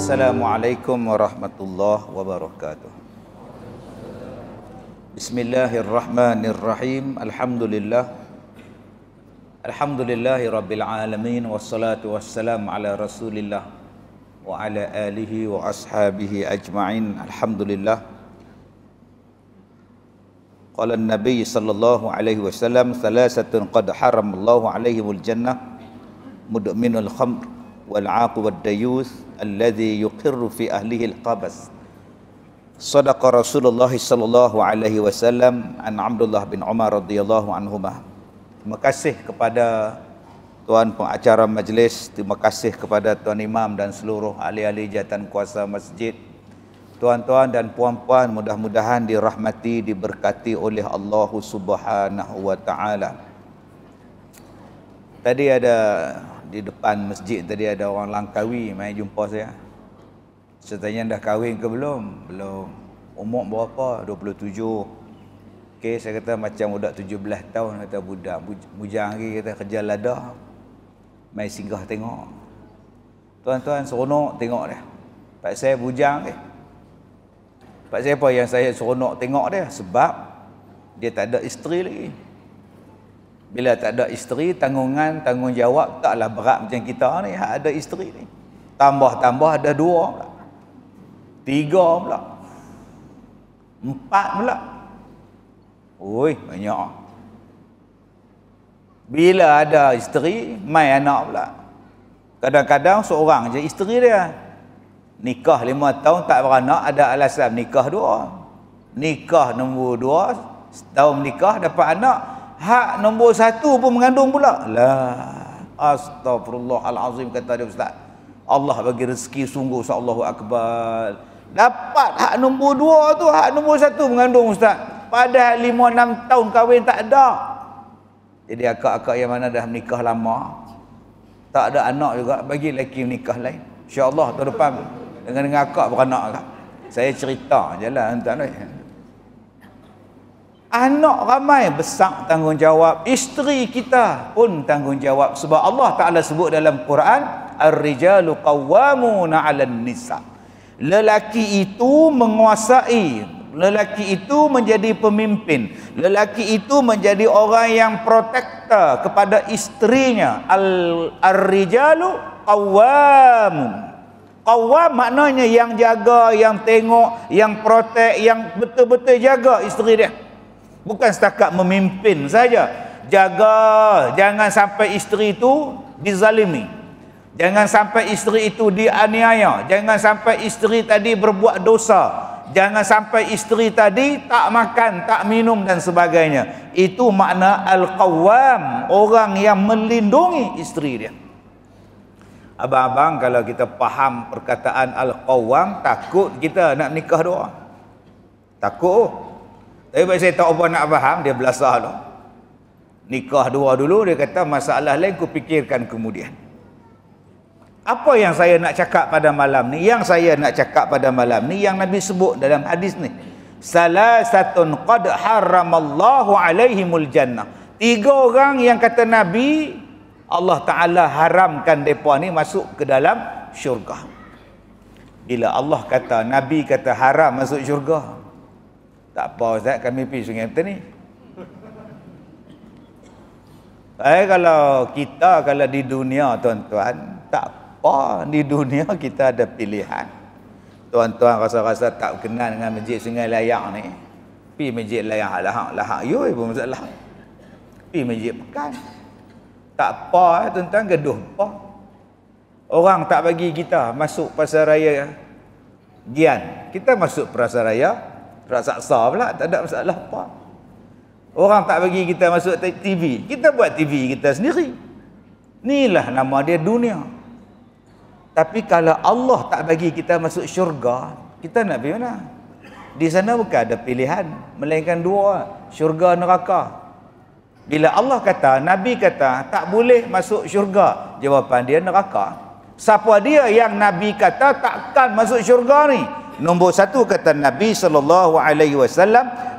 Assalamualaikum warahmatullahi wabarakatuh. Bismillahirrahmanirrahim. Alhamdulillahi rabbil alamin. Wassalatu wassalamu ala rasulillah wa ala alihi wa ashabihi ajma'in. Alhamdulillah. Qala an-nabiy sallallahu alaihi wasallam, thalathatun qad haramallahu alaihimul jannah, mudminul khamr wal 'aqu wad dayus alladhi yuqirru fi ahlihi al-qabas. Sadaqa Rasulullah sallallahu alaihi wasallam an Abdullah bin Umar radhiyallahu anhuma. Terima kasih kepada tuan pengacara majlis, terima kasih kepada tuan imam dan seluruh ahli-ahli jawatan kuasa masjid. Tuan-tuan dan puan-puan, mudah-mudahan dirahmati, diberkati oleh Allah Subhanahu wa taala. Tadi ada di depan masjid tadi ada orang Langkawi mai jumpa saya. Saya tanya dah kahwin ke belum? Belum. Umur berapa? 27. Okey, saya kata macam budak 17 tahun, kata budak. Bujang lagi kata kerja lada. Mai singgah tengok. Tuan-tuan seronok tengok dia. Pak saya bujang ke? Pak saya apa yang saya seronok tengok dia? Sebab dia tak ada isteri lagi. Bila tak ada isteri, tanggungjawab taklah berat macam kita ni. Ada isteri ni. Tambah-tambah ada 2 pula. 3 pula. 4 pula. Oi, banyak. Bila ada isteri, mai anak pula. Kadang-kadang seorang je isteri dia. Nikah 5 tahun tak beranak, ada alasan nikah 2. Nikah nombor 2, setahun nikah dapat anak. Hak nombor 1 pun mengandung pula. Lah, astagfirullahalazim, kata dia ustaz. Allah bagi rezeki sungguh, Allahu akbar. Dapat hak nombor 2 tu, hak nombor 1 mengandung ustaz. Padahal 5-6 tahun kahwin tak ada. Jadi akak-akak yang mana dah menikah lama, tak ada anak juga, bagi lelaki menikah lain. InsyaAllah tahun depan dengan akak beranak akak. Saya cerita je lah tuan. Anak ramai besar tanggungjawab. Isteri kita pun tanggungjawab. Sebab Allah Ta'ala sebut dalam Quran, Ar-rijalu qawwamuna 'alan nisa. Lelaki itu menguasai, lelaki itu menjadi pemimpin, lelaki itu menjadi orang yang protektor kepada isterinya. Ar-rijalu qawwamun. Qawwam maknanya yang jaga, yang tengok, yang protek, yang betul-betul jaga isteri dia. Bukan setakat memimpin saja. Jaga, jangan sampai isteri itu dizalimi. Jangan sampai isteri itu dianiaya. Jangan sampai isteri tadi berbuat dosa. Jangan sampai isteri tadi tak makan, tak minum dan sebagainya. Itu makna al-qawwam, orang yang melindungi isteri dia. Abang-abang, kalau kita faham perkataan al-qawwam, takut kita nak nikah 2. Takut. Tapi bila saya tak apa nak faham, dia belasah tu. Nikah 2 dulu, dia kata masalah lain ku fikirkan kemudian. Apa yang saya nak cakap pada malam ni? Yang saya nak cakap pada malam ni, yang Nabi sebut dalam hadis ni. Salasatun qad haramallahu alaihimul jannah. 3 orang yang kata Nabi, Allah Ta'ala haramkan mereka ni masuk ke dalam syurga. Bila Allah kata, Nabi kata haram masuk syurga, tak apa ustaz, kami pergi Sungai Betul ni. Kalau kita, kalau di dunia tuan-tuan, tak apa, di dunia kita ada pilihan. Tuan-tuan rasa-rasa tak kenal dengan masjid Sungai Layak ni, pergi masjid Layak lahak yoi pun masalah. Pergi masjid Pekan. Tak apa tuan-tuan, gaduh apa. Orang tak bagi kita masuk pasaraya Gian, kita masuk pasaraya Raksasa pula, tak ada masalah apa. Orang tak bagi kita masuk TV, kita buat TV kita sendiri. Inilah nama dia dunia. Tapi kalau Allah tak bagi kita masuk syurga, kita nak pergi mana? Di sana bukan ada pilihan, melainkan 2, syurga neraka. Bila Allah kata, Nabi kata tak boleh masuk syurga, jawapan dia neraka. Siapa dia yang Nabi kata takkan masuk syurga ni? Nombor 1 kata Nabi SAW,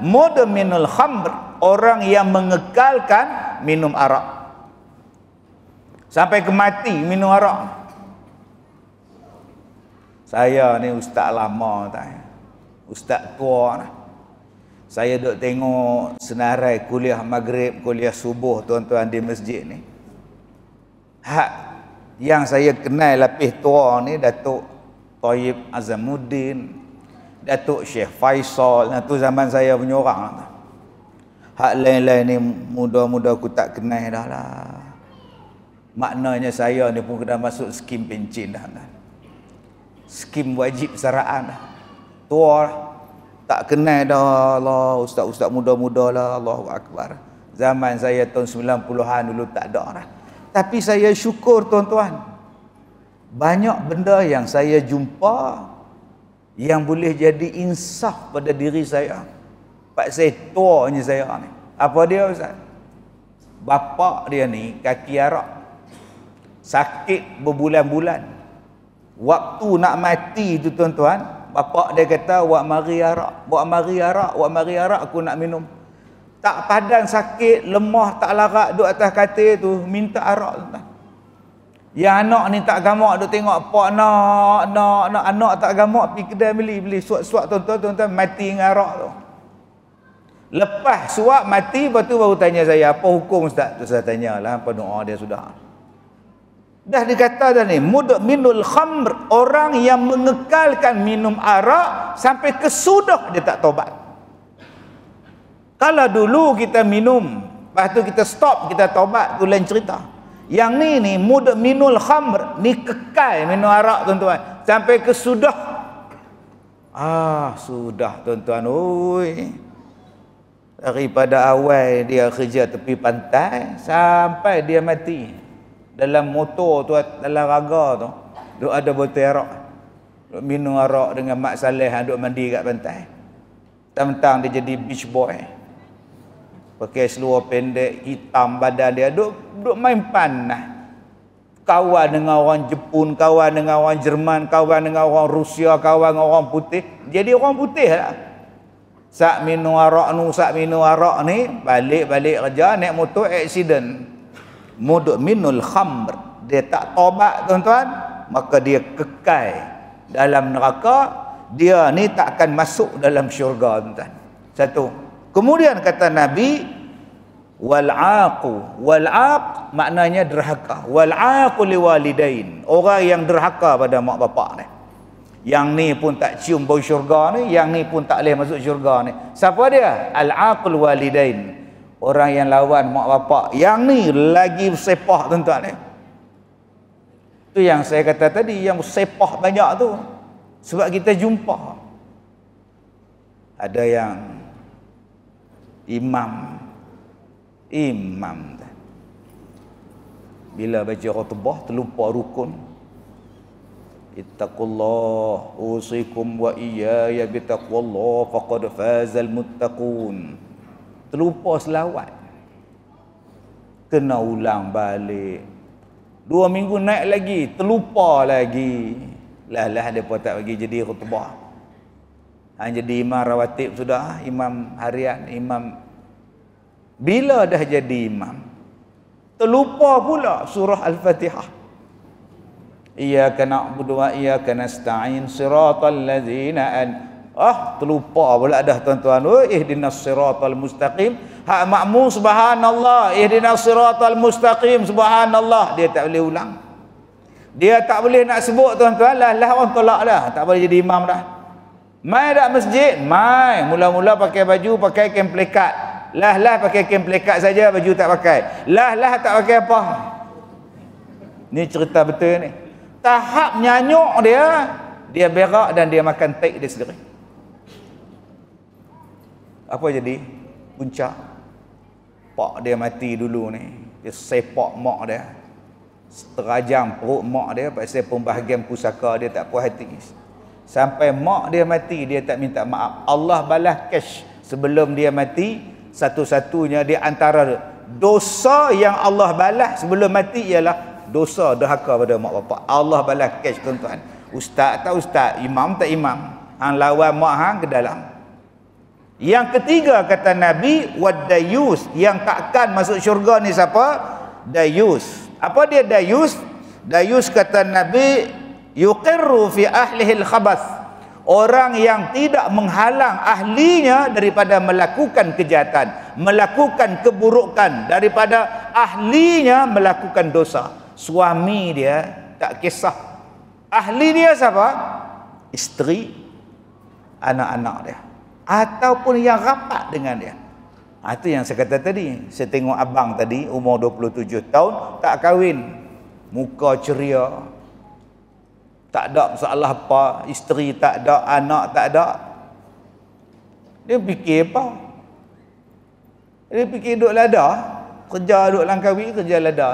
mudminul khamr, orang yang mengekalkan minum arak. Sampai ke mati minum arak. Saya ni ustaz lama tak? Ustaz tua lah. Saya duk tengok senarai kuliah maghrib, kuliah subuh tuan-tuan di masjid ni. Hak yang saya kenal lapis tua ni Datuk Thayyib Azamuddin, Datuk Syekh Faisal. Nah tu zaman saya punya orang lah. Hak lain-lain ni muda-muda aku tak kenal dah lah. Maknanya saya ni pun kena masuk skim pencen dah kan. Skim wajib saraan dah. Tua lah. Tak kenal dah Allah, ustaz-ustaz muda-muda lah, Allahu Akbar. Zaman saya tahun 90-an dulu tak ada lah. Tapi saya syukur tuan-tuan. Banyak benda yang saya jumpa yang boleh jadi insaf pada diri saya. Pak saya tuanya saya ni. Apa dia ustaz? Bapak dia ni kaki arak. Sakit berbulan-bulan. Waktu nak mati tu tuan-tuan, bapak dia kata, "Wak mari arak, wak mari arak, wak mari arak aku nak minum." Tak padan sakit, lemah, tak larat duduk atas katil tu, minta arak tuan. Yang anak ni tak gamak duk tengok pak nak anak tak gamak pergi kedai beli suap-suap tuan-tuan mati dengan arak tu. Lepas suap mati, lepas tu baru tanya saya, "Apa hukum ustaz?" Tu saya tanyalah, apa doa dia sudah. Dah dikata dah ni, mudminul khamr, orang yang mengekalkan minum arak sampai kesudah dia tak taubat. Kalau dulu kita minum, lepas tu kita stop, kita taubat, tu lain cerita. Yang ni mudminul khamr, ni kekal minum arak tuan-tuan sampai kesudah. Sudah tuan-tuan, oi. Daripada awal dia kerja tepi pantai sampai dia mati. Dalam motor tu, dalam raga tu, duk ada botol arak. Duk minum arak dengan Mak Saleh, duk mandi kat pantai. Tentang dia jadi beach boy. Pakai seluar pendek, hitam badan dia, duk main panah. Kawan dengan orang Jepun, kawan dengan orang Jerman, kawan dengan orang Rusia, kawan dengan orang putih. Jadi orang putih lah. Sak minum arak ni, balik kerja, naik motor, accident. Mudminul khamr, dia tak taubat tuan-tuan, maka dia kekal dalam neraka. Dia ni tak akan masuk dalam syurga tuan-tuan. Satu. Kemudian kata Nabi, wal'aqu, wal'aq maknanya derhaka, wal'aqu liwalidain, orang yang derhaka pada mak bapak ni. Yang ni pun tak cium bau syurga ni, yang ni pun tak boleh masuk syurga ni. Siapa dia? Al-aqul walidain, orang yang lawan mak bapak. Yang ni lagi sepah tuan-tuan ni. Tu yang saya kata tadi, yang sepah banyak tu. Sebab kita jumpa ada yang imam bila baca khutbah terlupa rukun. Ittaqullah usikum wa iyaya bitaqwallah faqad fazal muttaqun. Terlupa selawat, kena ulang balik. 2 minggu naik lagi, terlupa lagi. Lah depa tak bagi jadi khutbah. Jadi imam rawatib sudah, imam harian, imam. Bila dah jadi imam, terlupa pula surah Al-Fatihah. Iyyaka na'budu wa iyyaka nasta'in siratal ladzina terlupa pula dah tuan-tuan. Ihdinas siratal mustaqim. Hak makmum subhanallah, ihdinas siratal mustaqim subhanallah. Dia tak boleh ulang. Dia tak boleh nak sebut tuan-tuan, lah orang tolak dah, tak boleh jadi imam dah. Mai dak masjid, mai mula-mula pakai baju, pakai kain plekat. Lah pakai kain plekat saja, baju tak pakai. Lah tak pakai apa. Ni cerita betul ni. Tahap nyanyuk dia berak dan dia makan tek dia sendiri. Apa jadi? Puncak. Pak dia mati dulu ni. Dia sepak mak dia. Terajang perut mak dia pasal pembahagian pusaka dia tak puas hati. Sampai mak dia mati, dia tak minta maaf. Allah balas cash sebelum dia mati. Satu-satunya di antara dosa yang Allah balas sebelum mati ialah dosa derhaka pada mak bapak. Allah balas cash tuan-tuan. Ustaz tak ustaz, imam tak imam. Hang lawan mak hang ke dalam. Yang ketiga kata Nabi, wadayus, yang takkan masuk syurga ni siapa? Dayus. Apa dia dayus? Dayus kata Nabi, yuqirru fi ahlihi al-khabath, orang yang tidak menghalang ahlinya daripada melakukan kejahatan, melakukan keburukan, daripada ahlinya melakukan dosa. Suami dia tak kisah. Ahli dia siapa? Isteri, anak-anak dia, ataupun yang rapat dengan dia. Itu yang saya kata tadi. Saya tengok abang tadi umur 27 tahun tak kahwin, muka ceria, tak ada masalah apa, isteri tak ada, anak tak ada. Dia fikir apa? Dia fikir duduk lada, kerja duduk Langkawi, kerja lada.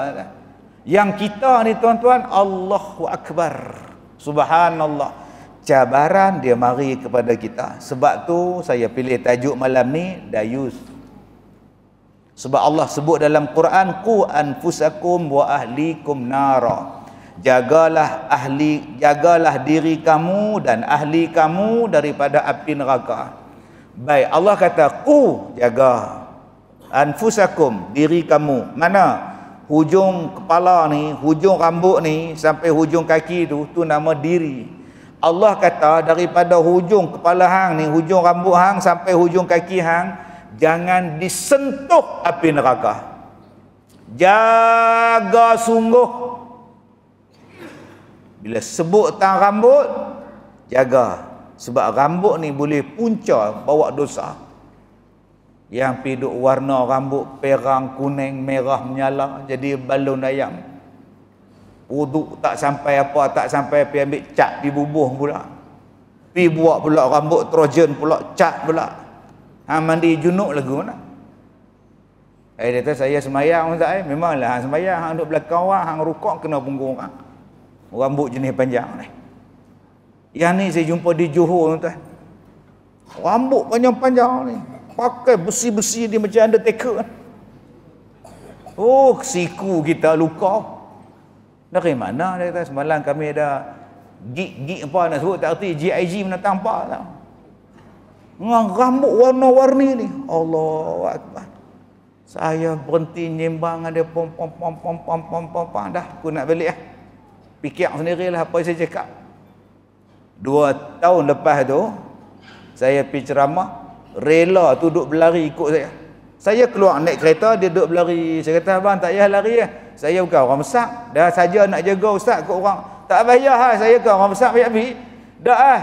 Yang kita ni tuan-tuan, Allahu Akbar, subhanallah, cabaran dia mari kepada kita. Sebab tu saya pilih tajuk malam ni dayus. Sebab Allah sebut dalam Quran, qu anfusakum wa ahlikum nara, jagalah diri kamu dan ahli kamu daripada api neraka. Baik, Allah kata qu, jaga, anfusakum, diri kamu. Mana? Hujung kepala ni, hujung rambut ni sampai hujung kaki tu nama diri. Allah kata daripada hujung kepala hang ni, hujung rambut hang sampai hujung kaki hang, jangan disentuh api neraka. Jaga sungguh. Bila sebut tang rambut, jaga. Sebab rambut ni boleh punca bawa dosa. Yang piduk warna rambut perang, kuning, merah menyala, jadi balon ayam. Wuduk tak sampai apa, tak sampai pergi ambil cat, pergi bubuh pula. Pergi buat pula rambut trojan pula, cat pula. Mandi junuk lagu mana? Dia kata saya semayang Ustaz. Memanglah hang semayang, hang duduk belakang orang, hang rukuk kena punggung orang. Rambut jenis panjang ni. Yang ni saya jumpa di Johor tuan. Rambut panjang-panjang ni, pakai besi-besi dia macam undertaker. Oh, siku kita luka. Dari mana dia kata? Semalam kami ada gig apa nak sebut tak erti, GIG menentang apa tau. Dengan rambut warna-warni ni, Allahu Akbar. Saya berhenti nyembang ada pom dah, aku nak balik lah. Fikir sendirilah apa saya cakap. 2 tahun lepas tu saya pergi ceramah, rela tu duduk berlari ikut saya. Saya keluar naik kereta, dia duduk berlari. Saya kata, abang tak payah lari lah. Saya bukan orang besar. Dah saja nak jaga ustaz ke orang. Tak payah lah, saya ke orang besar payah pergi. Dah lah.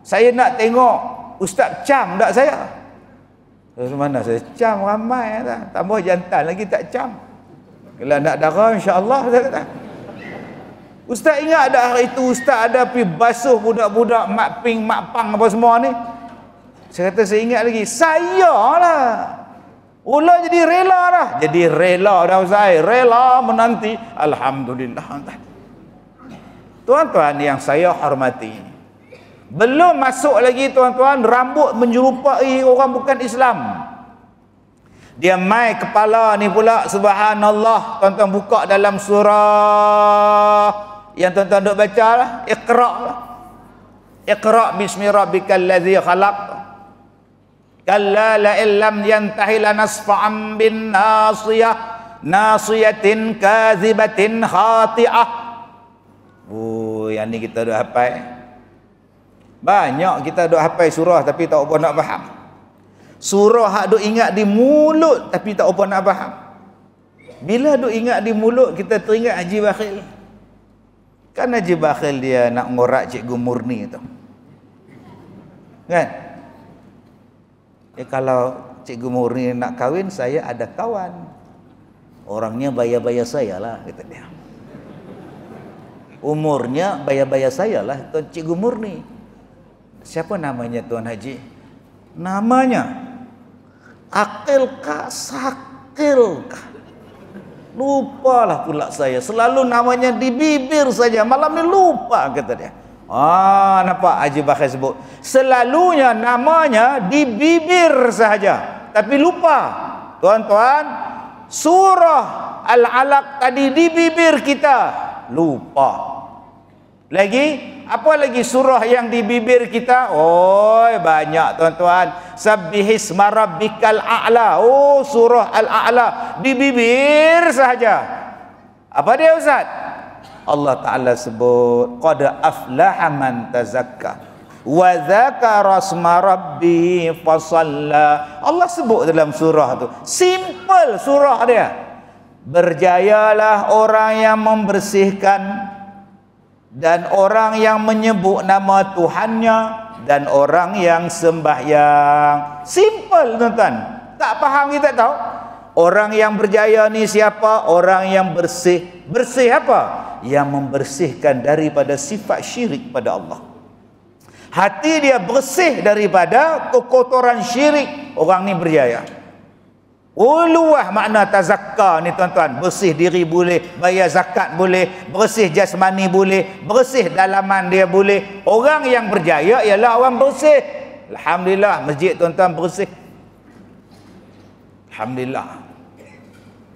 Saya nak tengok ustaz cam tak saya. Mana saya cam ramai tak. Tambah jantan lagi tak cam. Kalau nak darah insya-Allah saya kata. Ustaz ingat ada hari itu ustaz ada pergi basuh budak-budak mak ping, mak pang apa semua ni. Saya kata saya ingat lagi. Saya lah. Ulah jadi rela dah. Jadi rela dah ustaz. Rela menanti. Alhamdulillah. Tuan-tuan yang saya hormati. Belum masuk lagi tuan-tuan, rambut menyerupai orang bukan Islam. Dia mai kepala ni pula, subhanallah. Tuan-tuan buka dalam surah yang tuan-tuan duk baca lah, Iqra lah. Iqra bismi rabbikal ladzi khalaq. Kalla la illam yantahi lanasfa'an bin nasiyah, nasiyatin kazibatin khati'ah. Oh, yang ni kita duk hafal. Banyak kita duk hafal surah tapi tak apa nak faham. Surah hak duk ingat di mulut tapi tak apa nak faham. Bila duk ingat di mulut kita teringat Haji Bakhil. Kan Haji Bakhil dia nak ngorak Cikgu Murni tu. Kan? Kalau Cikgu Murni nak kahwin, saya ada kawan. Orangnya bayar-bayar saya lah, kata dia. Umurnya bayar-bayar saya lah, Tuan Cikgu Murni. Siapa namanya Tuan Haji? Namanya Akil kah, Sakil kah? Lupalah pula saya. Selalu namanya di bibir saja. Malam ni lupa, kata dia. Nampak Haji Bakhil sebut. Selalunya namanya di bibir sahaja, tapi lupa. Tuan-tuan, surah Al-Alaq tadi di bibir kita, lupa. Lagi apa lagi surah yang di bibir kita? Banyak tuan-tuan. Sabbihisma rabbikal a'la. Surah Al-A'la di bibir sahaja. Apa dia ustaz? Allah Ta'ala sebut qad aflaha man tazakka wa dzakara asma rabbih fasalla. Allah sebut dalam surah tu, simple surah dia. Berjayalah orang yang membersihkan dan orang yang menyebut nama Tuhannya dan orang yang sembahyang. Simple tuan-tuan. Tak faham kita tahu. Orang yang berjaya ni siapa? Orang yang bersih. Bersih apa? Yang membersihkan daripada sifat syirik pada Allah. Hati dia bersih daripada kekotoran syirik. Orang ni berjaya. Uluah makna tazakka ni tuan-tuan. Bersih diri boleh, bayar zakat boleh, bersih jasmani boleh, bersih dalaman dia boleh. Orang yang berjaya ialah orang bersih. Alhamdulillah, masjid tuan-tuan bersih. Alhamdulillah.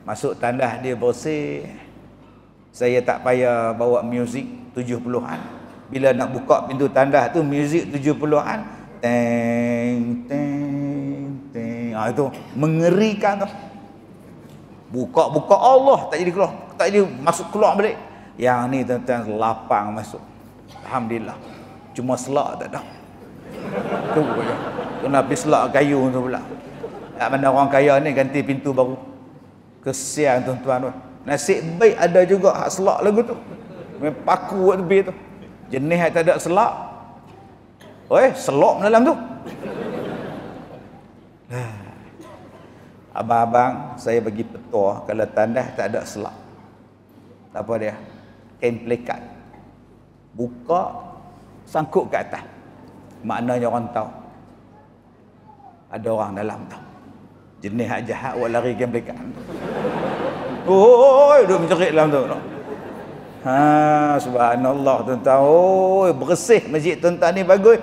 Masuk tandas dia bersih. Saya tak payah bawa muzik 70-an. Bila nak buka pintu tandas tu, muzik 70-an. Teng, teng, teng. Itu mengerikan tu. Buka-buka Allah tak jadi keluar. Tak jadi masuk keluar balik. Yang ni tuan-tuan lapang masuk. Alhamdulillah. Cuma selak tak ada. Tu je. Kena pergi selak kayu tu pula. Tak mana orang kaya ni ganti pintu baru. Kesian tuan-tuan tu. Nasib baik ada juga hak selak lagu tu. Memang paku kat tepi tu. Jenis yang tak ada selak. Selok dalam tu. Abang-abang, saya bagi petua kalau tandas tak ada selak. Tak apa dia? Kain pelikat. Buka, sangkut ke atas. Maknanya orang tahu. Ada orang dalam tu. Jenis hak jahat buat lari kain pelikat. Duk mencerit dalam tu. Subhanallah tuan-tuan. Bersih masjid tuan-tuan ni bagus.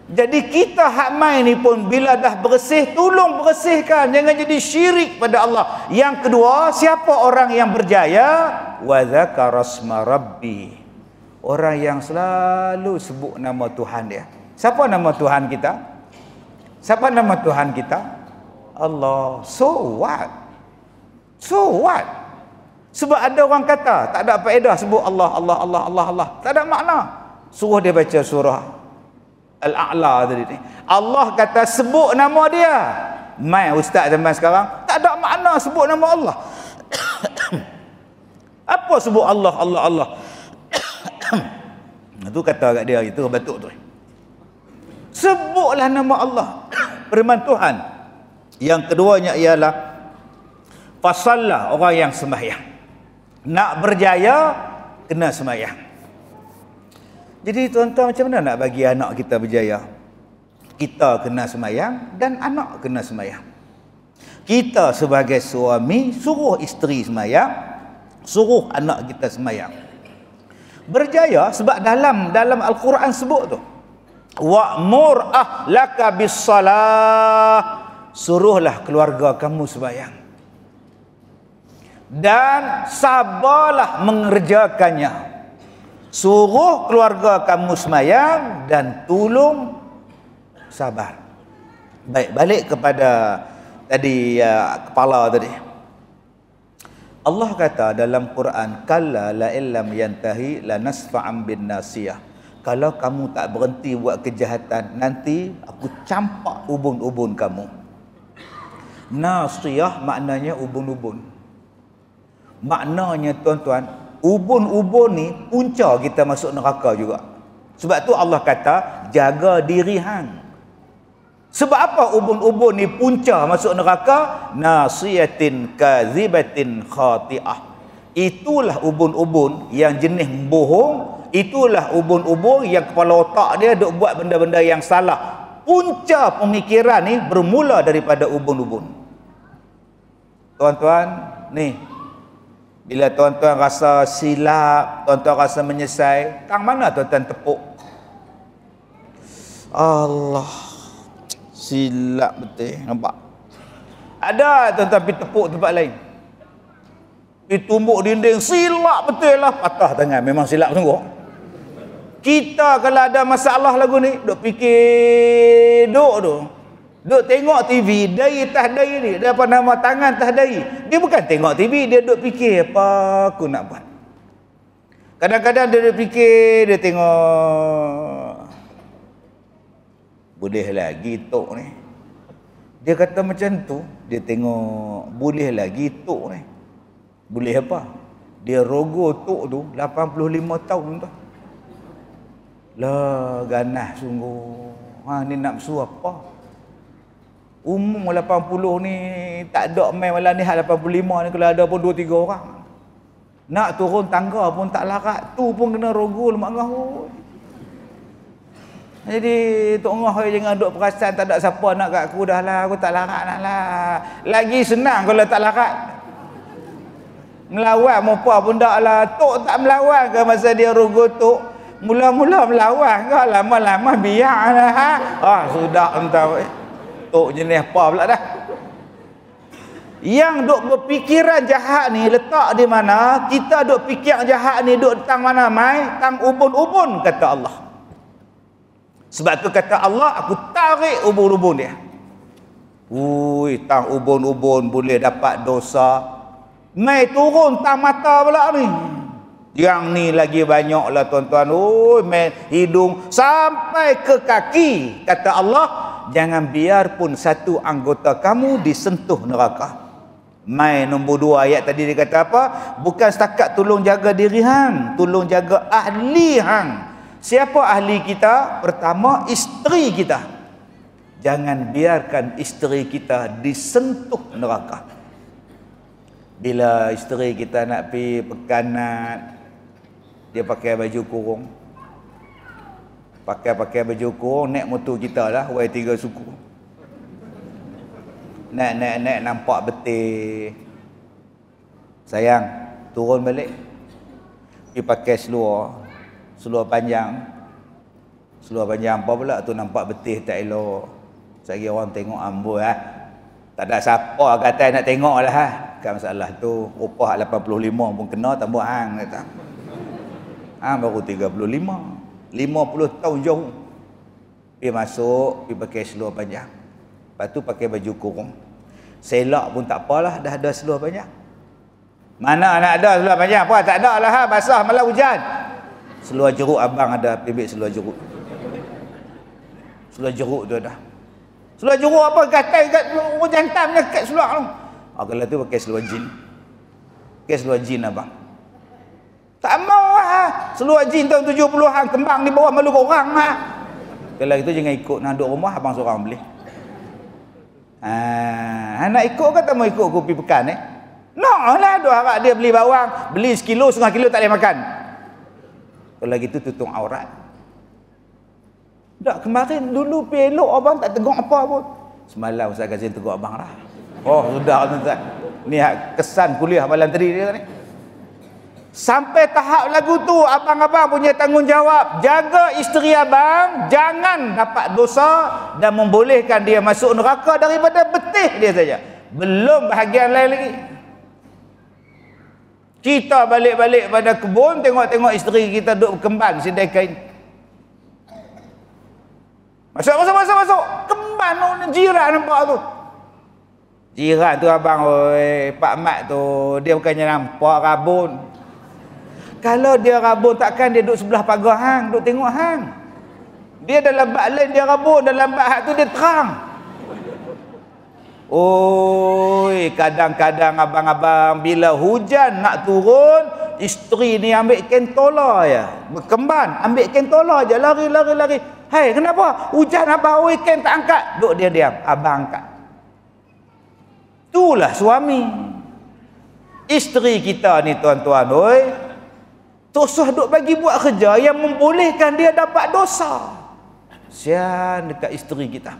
Jadi kita hak main ni pun bila dah bersih, tolong bersihkan. Jangan jadi syirik pada Allah. Yang kedua, siapa orang yang berjaya? Wa dzakara asma rabbi. Orang yang selalu sebut nama Tuhan dia. Siapa nama Tuhan kita? Siapa nama Tuhan kita? Allah. So what? So what? Sebab ada orang kata tak ada faedah sebut Allah, Allah, Allah, Allah, Allah. Tak ada makna. Suruh dia baca surah Al-A'la tadi ni. Allah kata sebut nama dia. Mai ustaz zaman sekarang tak ada makna sebut nama Allah. Apa sebut Allah, Allah, Allah? Itu kata kat dia, itu batuk tu. Sebutlah nama Allah. Firman Tuhan. Yang keduanya ialah fasallah, orang yang sembahyang. Nak berjaya kena sembahyang. Jadi tuan-tuan, macam mana nak bagi anak kita berjaya? Kita kena sembahyang dan anak kena sembahyang. Kita sebagai suami suruh isteri sembahyang, suruh anak kita sembahyang. Berjaya sebab dalam Al-Quran sebut tu. Wa'mur ahlaka bis-salah. Suruhlah keluarga kamu sembahyang. Dan sabarlah mengerjakannya. Suruh keluarga kamu sembahyang dan tolong sabar. Baik, balik kepada tadi kepala tadi. Allah kata dalam Quran, kalla la illam yantahi lanasfa'an bin nasiyah. Kalau kamu tak berhenti buat kejahatan, nanti aku campak ubun-ubun kamu. Nasiyah maknanya ubun-ubun. Maknanya tuan-tuan, ubun-ubun ni punca kita masuk neraka juga. Sebab tu Allah kata jaga diri hang. Sebab apa ubun-ubun ni punca masuk neraka? Nasiyatin kazibatin khati'ah. Itulah ubun-ubun yang jenis bohong. Itulah ubun-ubun yang kepala otak dia duk buat benda-benda yang salah. Punca pemikiran ni bermula daripada ubun-ubun. Tuan-tuan, ni bila tuan-tuan rasa silap, tuan-tuan rasa menyesal, tang mana tuan-tuan tepuk? Allah, silap betul, nampak? Ada tuan-tuan pergi tepuk tempat lain. Pergi tumbuk dinding, silap betul lah, patah tangan, memang silap sungguh. Kita kalau ada masalah lagu ni, duk fikir, duk tengok TV, dahi tas dahi ni, dia apa nama tangan tas dahi. Dia bukan tengok TV, dia duk fikir apa aku nak buat. Kadang-kadang dia fikir, dia tengok, boleh lagi tok ni. Dia kata macam tu, dia tengok, boleh lagi tok ni. Boleh apa? Dia rogo tok tu 85 tahun tu. Lah, ganas sungguh. Ni nafsu apa? Umur 80 ni tak ada main malam ni, 85 ni kalau ada pun 2-3 orang. Nak turun tangga pun tak larat. Tu pun kena rogo lemak ngah. Jadi Tok Ngah jangan duk perasan tak ada siapa nak kat aku dah lah. Aku tak larat nak lah. Lagi senang kalau tak larat. Melawan mereka pun tak lah. Tok tak melawan ke masa dia rogo Tok? Mula-mula melawan ke? Lama-lama biar lah. Sudah entah. Tok jenis apa pula dah. Yang duk berfikiran jahat ni letak di mana? Kita duk fikir jahat ni duk tang mana mai? Tang ubun-ubun kata Allah. Sebab tu kata Allah, aku tarik ubun-ubun dia. Tang ubun-ubun boleh dapat dosa. Mai turun tang mata pula ni. Yang ni lagi banyak lah tuan-tuan. Mai hidung sampai ke kaki. Kata Allah, jangan biar pun satu anggota kamu disentuh neraka. Mai nombor 2 ayat tadi dia kata apa? Bukan setakat tolong jaga diri hang, tolong jaga ahli hang. Siapa ahli kita? Pertama, isteri kita. Jangan biarkan isteri kita disentuh neraka. Bila isteri kita nak pergi pekanat, dia pakai baju kurung. Pakai baju kurung, naik motor kita lah, Y3 suku. Naik nampak betul. Sayang, turun balik. Pergi pakai seluar panjang. Seluar panjang apa pula tu nampak betul tak elok. Saya orang tengok amboi tak ada siapa kata nak tengok lah Kan masalah tu upah 85 pun kena tambah hang kata. Baru 35. 50 tahun jauh. Pergi masuk, pergi pakai seluar panjang. Lepas tu pakai baju kurung. Selak pun tak apalah, dah ada seluar panjang. Mana nak ada seluar panjang? Apa? Tak ada lah, basah malah hujan. Seluar jeruk abang ada, pergi ambil seluar jeruk. Seluar jeruk tu ada. Seluar jeruk apa? Gatai kat orang jantan punya kat seluar tu. Kalau tu pakai seluar jin. Pakai seluar jin abang. Tak mau lah. Seluar jin tahun 70-an kembang di bawah malu orang lah. Kalau itu jangan ikut nak duduk rumah abang seorang beli. Nak ikut ke tak mau ikut kopi pekan Nak lah duk harap dia beli bawang, beli 1 kilo, 1/2 kilo tak boleh makan. Kalau gitu tutup aurat. Tak kemarin dulu pelok abang tak tegur apa pun. Semalam Ustaz Kazim tegur abang lah. Sudah Ustaz. Ni kesan kuliah malam tadi dia ni. Sampai tahap lagu tu abang-abang punya tanggungjawab jaga isteri abang jangan dapat dosa dan membolehkan dia masuk neraka daripada betih dia saja. Belum bahagian lain lagi. Kita balik-balik pada kebun tengok-tengok isteri kita duduk berkemban sidai kain. Masuk. Kemban jiran nampak tu. Jiran tu abang Pak Mat tu dia bukannya nampak rabun. Kalau dia rabun takkan dia duduk sebelah pagar hang, duduk tengok hang. Dia dalam bak lain dia rabun, dalam bak hak tu dia terang. Kadang-kadang abang-abang bila hujan nak turun, isteri ni ambil kentola ya. Berkemban, ambil kentola je lari. Hai, kenapa? Hujan abang ken tak angkat. Duk dia diam, abang angkat. Itulah suami. Isteri kita ni tuan-tuan, Tosah duk bagi buat kerja yang membolehkan dia dapat dosa. Sian dekat isteri kita.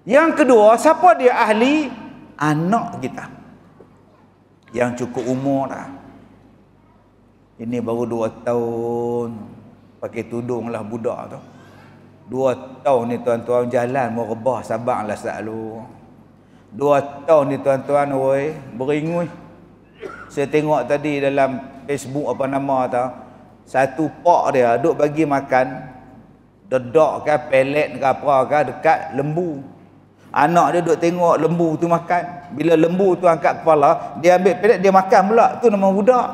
Yang kedua, siapa dia ahli? Anak kita. Yang cukup umur dah. Ini baru 2 tahun. Pakai tudung lah budak tu. 2 tahun ni tuan-tuan jalan mau rebah Sabang lah selalu. 2 tahun ni tuan-tuan beringui. Saya tengok tadi dalam Facebook apa nama tau. Satu pak dia duk bagi makan dedak ke pelet ke apa ke dekat lembu. Anak dia duk tengok lembu tu makan. Bila lembu tu angkat kepala, dia ambil pelet dia makan pula. Tu nama budak.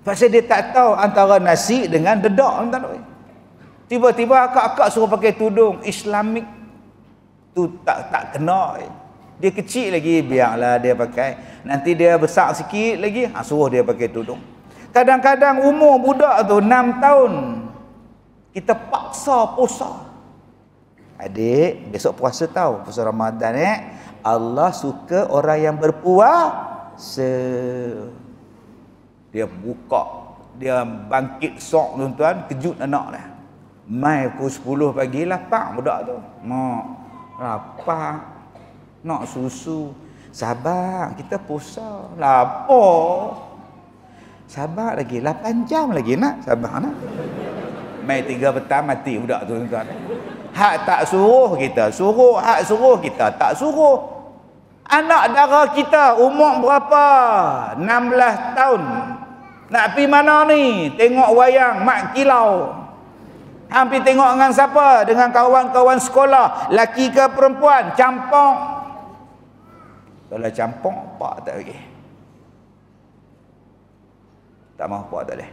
Pasal dia tak tahu antara nasi dengan dedak. Tiba-tiba akak-akak suruh pakai tudung Islamik. Tu tak kena. Dia kecil lagi, biarlah dia pakai. Nanti dia besar sikit lagi, suruh dia pakai tudung. Kadang-kadang umur budak tu 6 tahun. Kita paksa puasa. Adik, besok puasa tahu, puasa Ramadan Allah suka orang yang berpuasa. Dia buka, dia bangkit sok tuan-tuan, kejut anak dia. Mai pukul 10 pagi lapar budak tu. Mak, lapar. Nak susu. Sabar, kita puasa. Lapar. Sabar lagi 8 jam lagi nak. Sabar nak. Mai 3 petang mati budak tu tuan-tuan. Hak tak suruh kita suruh, hak suruh kita tak suruh. Anak dara kita umur berapa? 16 tahun. Nak pergi mana ni? Tengok wayang Mak Kilau. Hampir tengok dengan siapa? Dengan kawan-kawan sekolah. Laki ke perempuan? Campong. Kalau campong, pak tak lagi. Tak mahu pak tak boleh.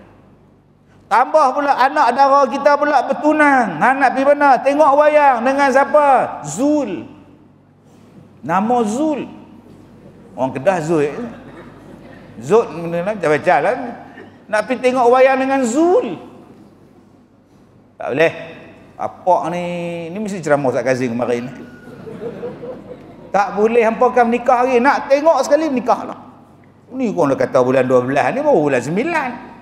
Tambah pula anak dara kita pula bertunang. Nak pergi mana? Tengok wayang dengan siapa? Zul. Nama Zul. Orang Kedah Zul. Zul mana nak baca lah. Nak pergi tengok wayang dengan Zul. Tak boleh. Apa ni mesti ceramah Ustaz Kazim kemarin. Tak boleh hampa kan menikah lagi. Nak tengok sekali menikahlah. Ni orang dah kata bulan 12 ni baru bulan 9.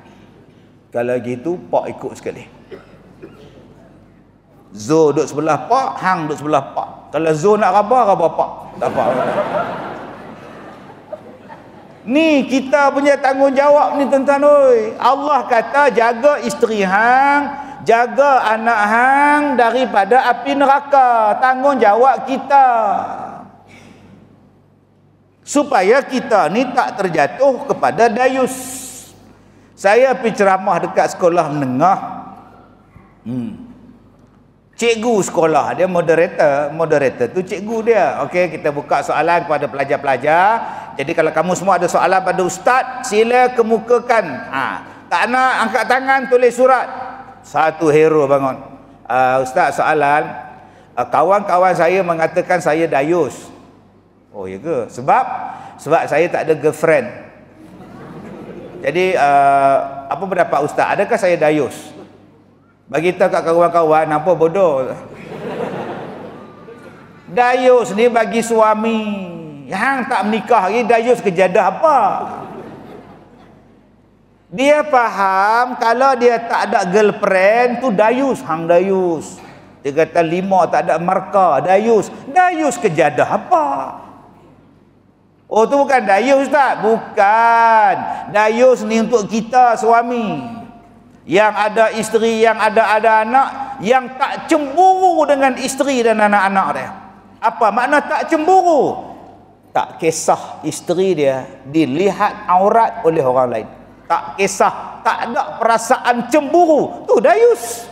Kalau gitu pak ikut sekali. Zo duduk sebelah pak, hang duduk sebelah pak. Kalau Zo nak raba pak. Tak apa. Ni kita punya tanggungjawab ni tuan-tuan oi. Allah kata jaga isteri hang, jaga anak hang daripada api neraka. Tanggungjawab kita. Supaya kita ni tak terjatuh kepada dayus. Saya pergi ceramah dekat sekolah menengah. Cikgu sekolah, dia moderator tu cikgu dia. Okey, kita buka soalan kepada pelajar-pelajar. Jadi kalau kamu semua ada soalan pada ustaz, sila kemukakan. Tak nak angkat tangan, tulis surat. Satu hero bangun. Ustaz, soalan. Kawan-kawan saya mengatakan saya dayus. Oh ya ke? Sebab saya tak ada girlfriend. Jadi apa pendapat ustaz? Adakah saya dayus? Bagi tahu kat kawan-kawan, apa bodoh. Dayus ni bagi suami. Hang tak menikah lagi, dayus kejadah apa? Dia faham kalau dia tak ada girlfriend tu dayus, hang dayus. Dia kata 5 tak ada markah, dayus. Dayus kejadah apa? Oh tu bukan dayus ustaz? Bukan. Dayus ni untuk kita suami. Yang ada isteri, yang ada anak, yang tak cemburu dengan isteri dan anak-anak dia. Apa makna tak cemburu? Tak kisah isteri dia dilihat aurat oleh orang lain. Tak kisah, tak ada perasaan cemburu. Tu dayus.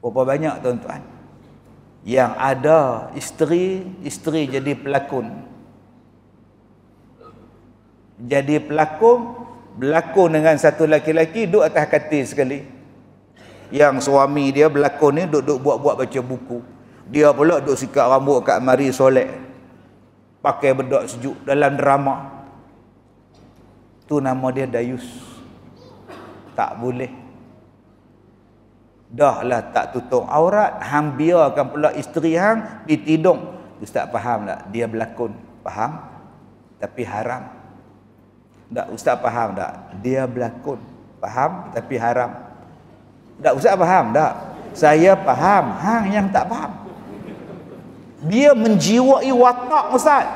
Berapa banyak tuan-tuan yang ada isteri jadi pelakon. Jadi berlakon dengan satu laki-laki duduk atas katil sekali. Yang suami dia berlakon ni duduk buat baca buku. Dia pula duduk sikat rambut kat mari solek. Pakai bedak sejuk dalam drama. Tu nama dia dayus. Tak boleh. Dah lah tak tutup aurat, hang biarkan pula isteri hang ditidung. Ustaz faham tak? Dia berlakon. Faham? Tapi haram. Tak, ustaz faham tak? Dia berlakon. Faham? Tapi haram. Tak, ustaz faham tak? Saya faham. Hang yang tak faham. Dia menjiwai watak ustaz.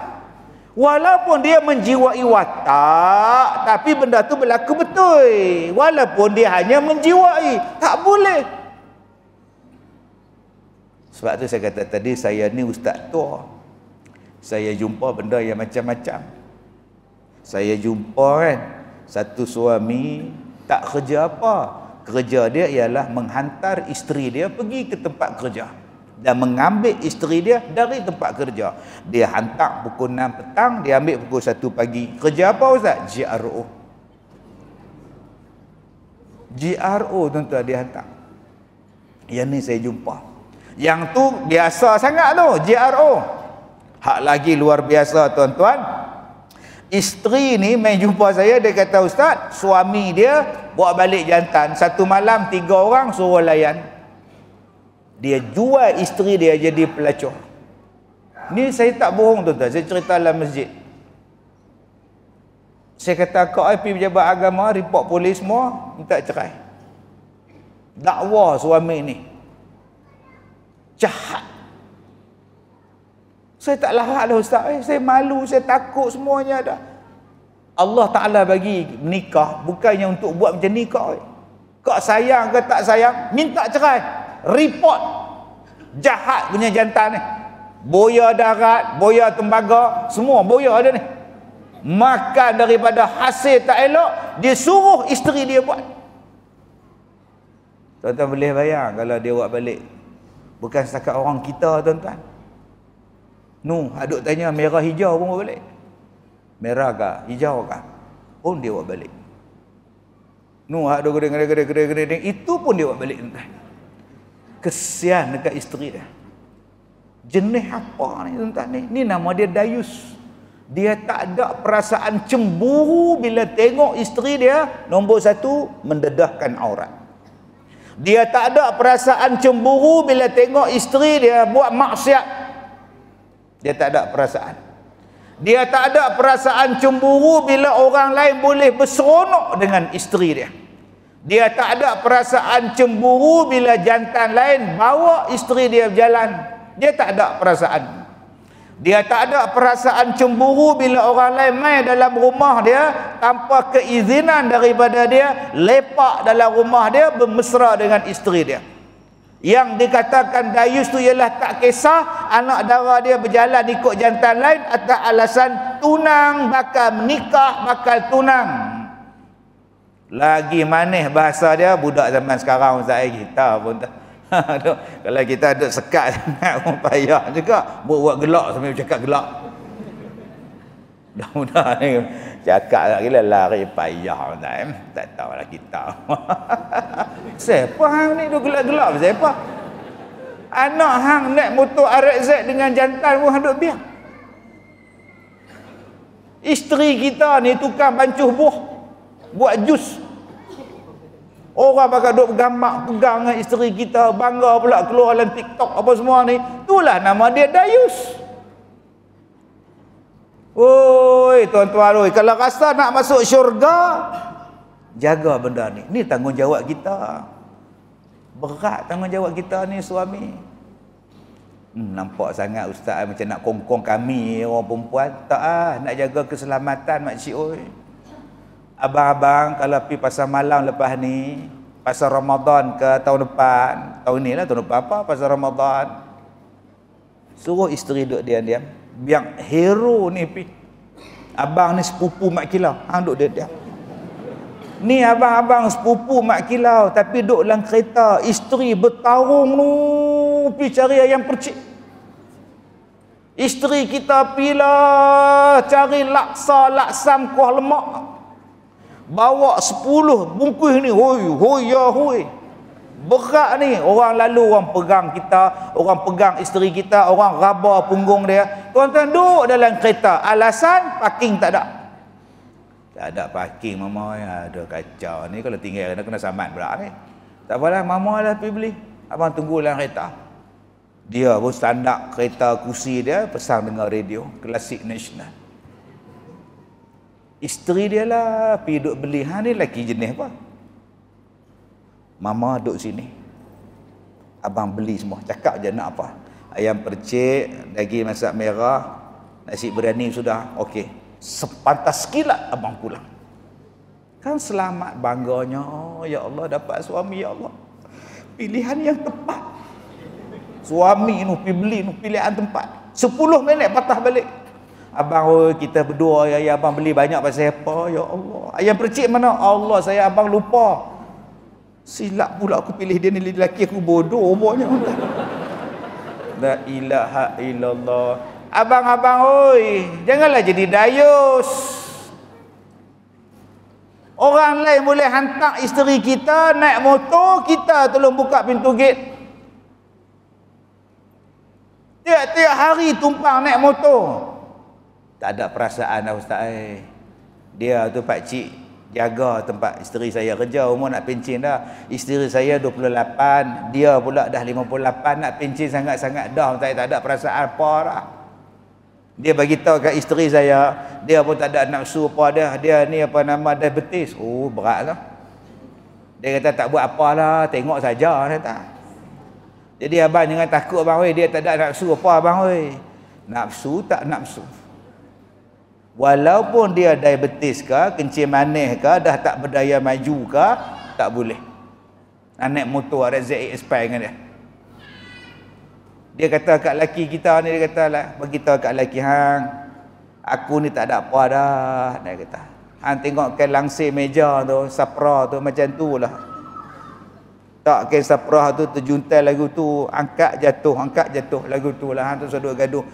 Walaupun dia menjiwai watak, tapi benda tu berlaku betul. Walaupun dia hanya menjiwai, tak boleh. Sebab tu saya kata tadi, saya ni ustaz tua. Saya jumpa benda yang macam-macam. Saya jumpa kan, satu suami tak kerja apa. Kerja dia ialah menghantar isteri dia pergi ke tempat kerja. Dan mengambil isteri dia dari tempat kerja. Dia hantar pukul 6 petang, dia ambil pukul 1 pagi. Kerja apa ustaz? JRO. GRO tuan-tuan dia hantar. Yang ni saya jumpa. Yang tu biasa sangat tu, GRO. Hak lagi luar biasa tuan-tuan. Isteri ni main jumpa saya, dia kata, Ustaz, suami dia bawa balik jantan. Satu malam 3 orang suruh layan. Dia jual isteri dia jadi pelacur. Ni saya tak bohong tuan-tuan, saya cerita dalam masjid. Saya kata, kau pergi pejabat agama, report polis semua, minta cerai. Dakwa suami ni jahat. Saya tak larat lah Ustaz, saya malu, saya takut semuanya dah. Allah Ta'ala bagi menikah bukannya untuk buat macam ni kau. Kau sayang ke tak sayang, minta cerai, report. Jahat punya jantan ni, boya darat, boya tembaga, semua boya dia ni. Makan daripada hasil tak elok, dia suruh isteri dia buat. Tuan-tuan boleh bayang kalau dia buat balik. Bukan setakat orang kita tuan-tuan. Aduk tanya merah hijau pun buat balik. Merah kah, hijau kah, pun dia buat balik. Aduk gede-gede, itu pun dia buat balik tuan-tuan. Kesian dekat isteri dia. Jenis apa ni tuan-tuan ni? Ni nama dia dayus. Dia tak ada perasaan cemburu bila tengok isteri dia. Nombor 1, mendedahkan aurat. Dia tak ada perasaan cemburu bila tengok isteri dia buat maksiat. Dia tak ada perasaan. Dia tak ada perasaan cemburu bila orang lain boleh berseronok dengan isteri dia. Dia tak ada perasaan cemburu bila jantan lain bawa isteri dia berjalan. Dia tak ada perasaan. Dia tak ada perasaan cemburu bila orang lain main dalam rumah dia tanpa keizinan daripada dia, lepak dalam rumah dia bermesra dengan isteri dia. Yang dikatakan dayus tu ialah tak kisah anak dara dia berjalan ikut jantan lain atas alasan tunang, bakal menikah, bakal tunang. Lagi manis bahasa dia, budak zaman sekarang Ustaz, kita pun tak. Kalau kita duduk sekat sangat pun payah juga. Buat gelak sambil cakap gelak. Mudah-mudahan ni cakap tak gila lari payah tak tahulah kita. Siapa hang ni duk gelak-gelak siapa? Anak hang naik motor RX dengan jantan pun hang duk biar. Isteri kita ni tukang bancuh buah, buat jus. Orang bakal duk bergambar pegang dengan isteri kita, bangga pula keluar dalam TikTok apa semua ni. Itulah nama dia dayus. Oi tuan-tuan, kalau rasa nak masuk syurga, jaga benda ni. Ni tanggungjawab kita. Berat tanggungjawab kita ni suami. Nampak sangat ustaz macam nak kongkong kami orang perempuan. Tak nak jaga keselamatan makcik oi. Abang-abang kalau pergi pasar malam lepas ni, pasar Ramadan ke tahun depan, tahun ni lah, tahun depan apa, pasar Ramadan, suruh isteri duduk diam-diam. Biar hero ni pergi. Abang ni sepupu mak kilau, hang duduk diam-diam. Ni abang-abang sepupu mak kilau tapi duduk dalam kereta, isteri bertarung tu pergi cari ayam percik. Isteri kita pilah cari laksam kuah lemak, bawa 10 bungkus ni, hoi. Berat ni. Orang lalu orang pegang kita, orang pegang isteri kita, orang raba punggung dia. Tuan-tuan duduk dalam kereta, alasan parking tak ada. Tak ada parking mama, ada kacau ni. Kalau tinggal kena saman pula ni. Tak apalah, mama lah pergi beli, abang tunggu dalam kereta. Dia pun standar kereta kursi dia, pasang dengar radio Klasik Nasional. Isteri dia lah pergi duduk beli. Ni lelaki jenis apa? Mama duduk sini, abang beli semua. Cakap je nak apa. Ayam percik, daging masak merah, nasi biryani sudah okey. Sepantas kilat abang pulang. Kan selamat bangganya, ya Allah dapat suami, ya Allah. Pilihan yang tepat. Suami ni pergi beli, pilihan tempat. 10 minit patah balik. Abang, kita berdua ya abang beli banyak pasal apa, ya Allah. Ayam percik mana? Allah, saya abang lupa. Silap pula aku pilih dia ni, lelaki aku bodoh umurnya. La ilaha illallah. Abang-abang oi, janganlah jadi dayus. Orang lain boleh hantar isteri kita naik motor, kita tolong buka pintu gate. Tiap-tiap hari tumpang naik motor. Tak ada perasaan dah ustaz. Dia tu pakcik jaga tempat isteri saya kerja, umur nak pencen dah. Isteri saya 28, dia pula dah 58, nak pencen sangat-sangat dah. Saya tak ada perasaan apa dah. Dia bagi tahu kat isteri saya, dia pun tak ada nafsu apa dah. Dia ni apa nama diabetes. Oh, berat lah. Dia kata tak buat apalah, tengok saja kata. Jadi abang jangan takut abang oi, dia tak ada nafsu apa abang oi. Nafsu tak nafsu. Walaupun dia diabetes ke, kencing manis ke, dah tak berdaya maju ke, tak boleh. Naik motor ada ZX expire dengan dia. Dia kata kat laki kita ni, dia kata lah, bagi tahu kat laki hang, aku ni tak ada apa dah, dia kata. Hang tengok kan langsir meja tu, sapra tu macam tu lah. Tak kan sapra tu terjuntai lagu tu, angkat jatuh lagu tu lah. Hang tu seduk gaduh.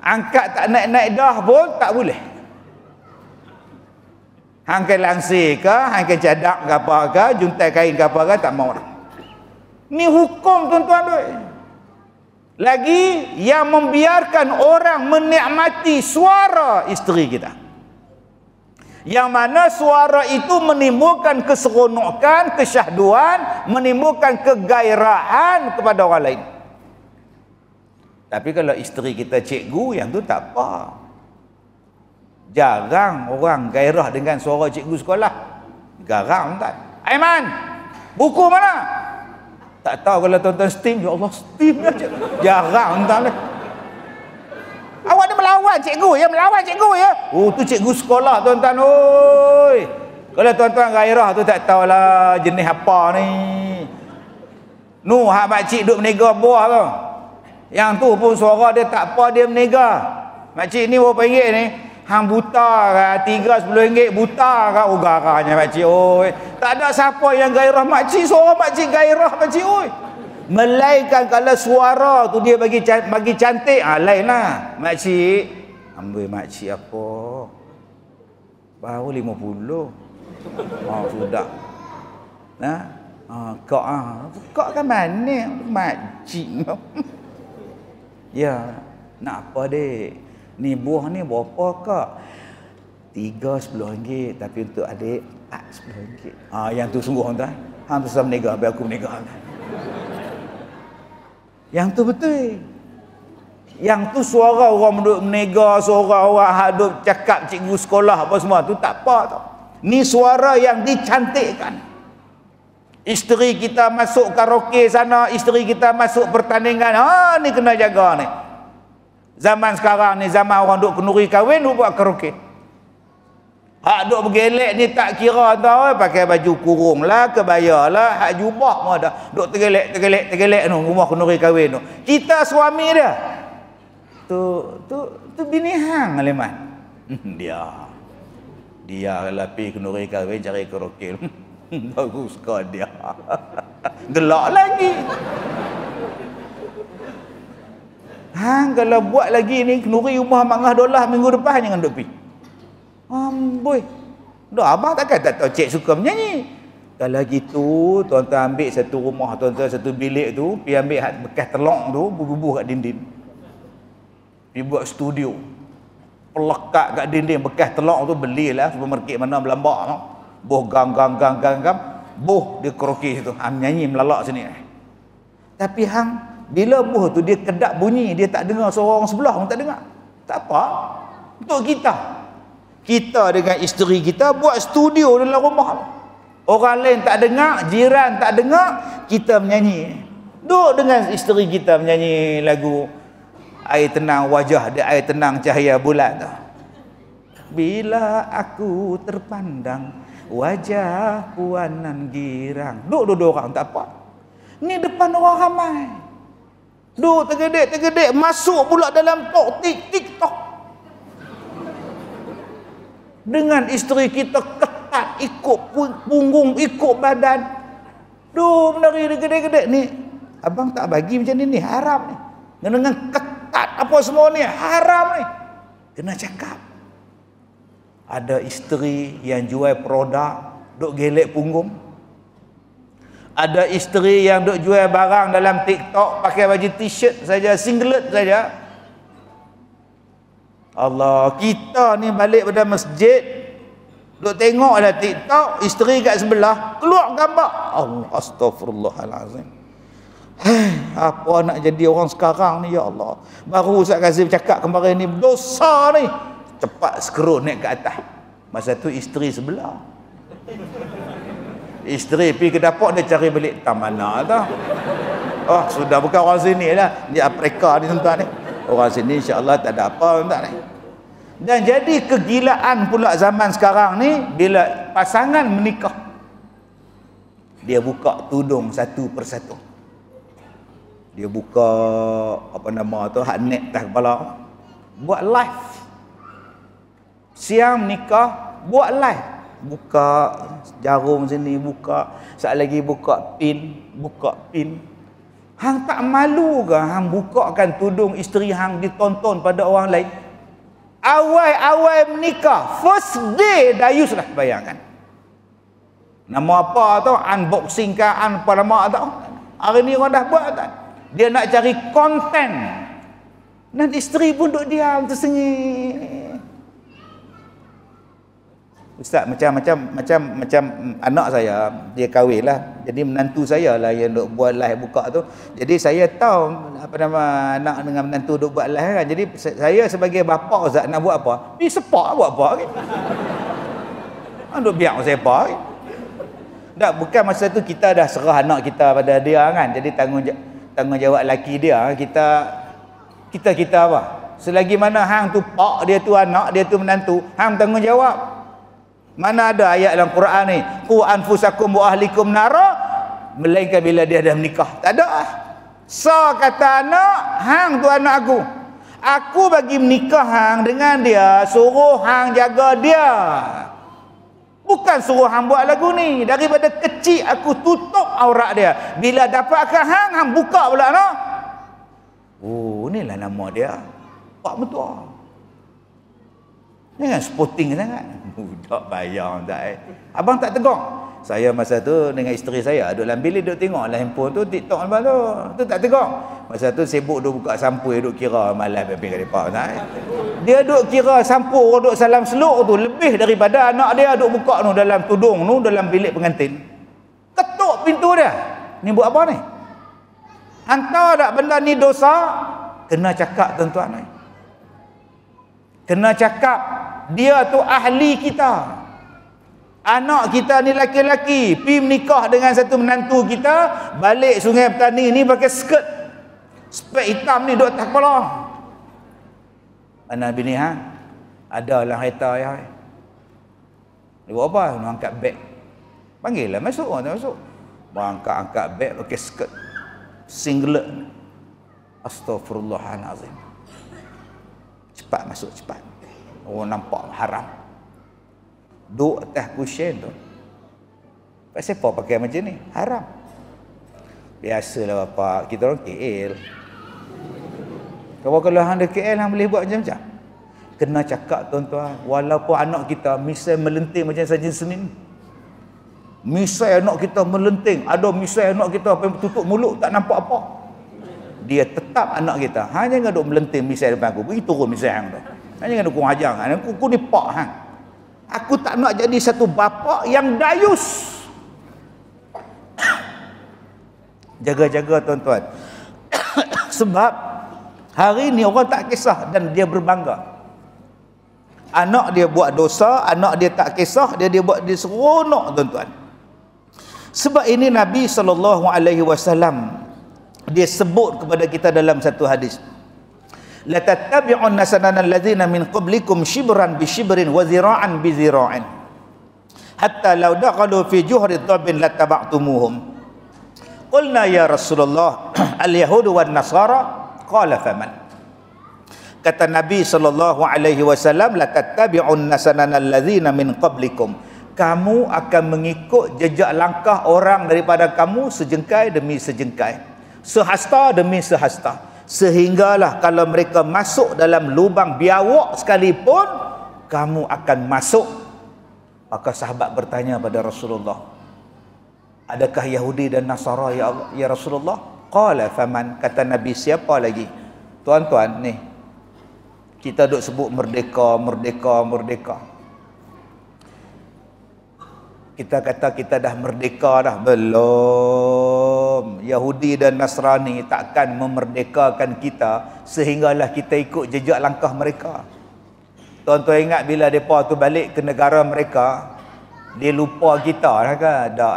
Angkat tak naik-naik dah pun tak boleh. Hang kan langsir ke, hang kan cadak ke apa ke, juntai kain ke apa ke, tak mau dah. Ni hukum tuan-tuan tu. Lagi yang membiarkan orang menikmati suara isteri kita, yang mana suara itu menimbulkan keseronokan, kesyahduan, menimbulkan kegairahan kepada orang lain. Tapi kalau isteri kita cikgu, yang tu tak apa. Jarang orang gairah dengan suara cikgu sekolah. Garang tak? Aiman, buku mana? Tak tahu kalau tuan-tuan steam. Ya Allah, steam aja. Jarang tak lah. Awak ni melawan cikgu ya, melawan cikgu ya. Oh, tu cikgu sekolah tuan-tuan. Oi. Kalau tuan-tuan gairah tu tak tahulah jenis apa ni. Nu hak makcik duk menega buah tu. Yang tu pun suara dia tak apa, dia menega. Makcik ni berapa ringgit ni? Hang buta ke? 3 RM10 buta ke? Oh, garahnya makcik. Oi. Tak ada siapa yang gairah makcik. Suara makcik gairah makcik. Oi. Melainkan kalau suara tu dia bagi cantik, lain lah. Makcik, ambil makcik apa? Baru 50. Sudah. Nah, kok kan mana makcik? Ya, nak apa dek? Ni buah ni berapa kak? 3 RM10, tapi untuk adik 4 RM10. Yang tu sungguh tuan. Hang tu sama menega, biar aku menega. Yang tu betul. Yang tu suara orang duk menega, suara orang duk cakap cikgu sekolah apa semua tu tak apa tau. Ni suara yang dicantikkan. Isteri kita masuk karaoke sana, isteri kita masuk pertandingan. Ni kena jaga ni. Zaman sekarang ni zaman orang duk kenduri kahwin, duk buat karaoke. Hak duk bergelek ni tak kira tau, pakai baju kurung lah, kebaya lah, hak jubah pun ada. Duk tergelek tu, rumah kenduri kahwin tu. Kita suami dia. Tu bini hang Aliman. Dia kalau pergi kenduri kahwin cari karaoke. Bagus kau dia. Gelak lagi. Hang kalau buat lagi ni kenduri rumah $100 minggu depan jangan duk pergi. Amboi. Dah abang takkan tak tahu cik suka menyanyi. Kalau gitu tuan-tuan ambil satu rumah tuan-tuan, satu bilik tu, pergi ambil bekas telok tu, bubuh kat dinding. Pergi buat studio. Pelekat kat dinding bekas telok tu, belilah supermarket mana Belambak tu. Boh gang. Boh dia karaoke situ. Nyanyi melalak sini. Tapi hang bila boh tu dia kedap bunyi, dia tak dengar suara orang sebelah pun tak dengar. Tak apa. Untuk kita dengan isteri kita buat studio dalam rumah. Orang lain tak dengar, jiran tak dengar, kita menyanyi. Duduk dengan isteri kita menyanyi lagu Air Tenang Wajah Dia, Air Tenang Cahaya Bulan tu. Bila aku terpandang wajah puanan girang. Duduk orang tak apa. Ni depan orang ramai. Duduk tergedek, masuk pula dalam TikTok. Dengan isteri kita ketat, ikut punggung, ikut badan. Duh, menari gede-gede ni. Abang tak bagi macam ni haram ni. Dengan ketat apa semua ni haram ni. Kena cakap. Ada isteri yang jual produk duk gelek punggung. Ada isteri yang duk jual barang dalam TikTok pakai baju t-shirt saja, singlet saja. Allah, kita ni balik pada masjid, duk tengoklah TikTok, isteri kat sebelah keluar gambar. Allah, astagfirullahalazim. Apa nak jadi orang sekarang ni, ya Allah. Baru Ustaz Kazim cakap kemarin ni, dosa ni. Cepat scroll naik ke atas. Masa tu isteri sebelah. Isteri pergi ke dapur, dia cari balik tam mana tau. Oh, sudah bukan orang sini lah. Ni Afrika ni tuan-tuan ni. Orang sini insya-Allah tak ada apa tuan-tuan ni. Dan jadi kegilaan pula zaman sekarang ni, bila pasangan menikah, dia buka tudung satu persatu. Dia buka apa nama tu, hak net atas kepala, buat live. Siang nikah, buat live, buka jarum sini, buka sekali lagi, buka pin. Hang tak malu ke hang bukakan tudung isteri hang ditonton pada orang lain? Awal menikah, first day dayus lah, bayangkan. Nama apa tu, unboxing ke apa nama tu, hari ni orang dah buat tak? Dia nak cari konten. Dan isteri pun duduk diam tersengih. Ustaz, macam anak saya, dia kahwin lah. Jadi menantu saya lah yang duk buat live buka tu. Jadi saya tahu apa nama anak dengan menantu duk buat live kan. Jadi saya sebagai bapa Ustaz nak buat apa? Pergi sepak buat apa kan? Duk biar saya apa kan? Tak, bukan masa tu kita dah serah anak kita pada dia kan. Jadi tanggungjawab laki dia, kita apa? Selagi mana hang tu pak dia tu anak dia tu menantu, hang tanggungjawab. Mana ada ayat dalam Quran ni, qu anfusakum wa ahlikum nara, melainkan bila dia dah menikah. Tak ada. So kata anak, hang tu anak aku. Aku bagi menikah hang dengan dia, suruh hang jaga dia. Bukan suruh hang buat lagu ni. Daripada kecil aku tutup aurat dia. Bila dapatkan hang buka pula no. Oh, inilah nama dia. Pak Mentua. Jangan sporting sangat. Budak bayang tak. Abang tak tegur. Saya masa tu dengan isteri saya duduk dalam bilik, duduk tengok lah handphone tu, TikTok apa tu. Tu tak tegur. Masa tu sibuk duduk buka sampul, duduk kira malas pergi ke depan tak. Dia duduk kira sampul, duduk salam seluk tu lebih daripada anak dia duduk buka tu dalam tudung tu dalam bilik pengantin. Ketuk pintu dia. Ni buat apa ni? Hantar tak benda ni dosa? Kena cakap tuan-tuan ni. Kena cakap. Dia tu ahli kita. Anak kita ni laki-laki pergi menikah dengan satu menantu kita, balik Sungai Petani ni pakai skirt spek hitam ni duduk atas kepala. Mana bini hang? Ada dalam kereta ya. Dia buat apa? Nak angkat beg. Panggil lah masuk, orang masuk. Angkat beg pakai skirt singlet. Astagfirullahalazim. Cepat masuk, cepat. Orang nampak haram. Duduk atas kusyen tu. Siapa pakai macam ni? Haram. Biasalah bapak, kita orang KL. Kalau hang ada KL, hang boleh buat macam-macam. Kena cakap tuan-tuan, walaupun anak kita misai melenting macam saja Senin. Misai anak kita melenting, ada misai anak kita apa yang tutup mulut tak nampak apa. Dia tetap anak kita. Hang jangan duk melenting misai depan aku. Pergi turun misai hang tu. Hang jangan duk hajang. Aku ni pak hang. Aku tak nak jadi satu bapa yang dayus. Jaga-jaga tuan-tuan. Sebab hari ni orang tak kisah dan dia berbangga. Anak dia buat dosa, anak dia tak kisah, dia buat dia seronok tuan-tuan. Sebab ini Nabi SAW dia sebut kepada kita dalam satu hadis. La tattabi'un nasanana allazina min qablikum shibran bi shibrin wa zira'an bi zira'in hatta law dakhalu fi juhri dhabbin lattaba'tumuhum. Qulna ya Rasulullah al yahudu wan nasara, qala faman. Kata Nabi SAW, la tattabi'un nasanana allazina min qablikum, kamu akan mengikut jejak langkah orang daripada kamu sejengkai demi sejengkai, sehasta demi sehasta, sehinggalah kalau mereka masuk dalam lubang biawak sekalipun, kamu akan masuk. Maka sahabat bertanya pada Rasulullah, adakah Yahudi dan Nasara ya Allah, ya Rasulullah? Qala faman, kata Nabi, siapa lagi? Tuan-tuan ni, kita duk sebut merdeka, merdeka, merdeka. Kita kata kita dah merdeka dah. Belum. Yahudi dan Nasrani takkan memerdekakan kita sehinggalah kita ikut jejak langkah mereka. Tuan-tuan ingat bila mereka tu balik ke negara mereka, dia lupa kita lah kan? Tak.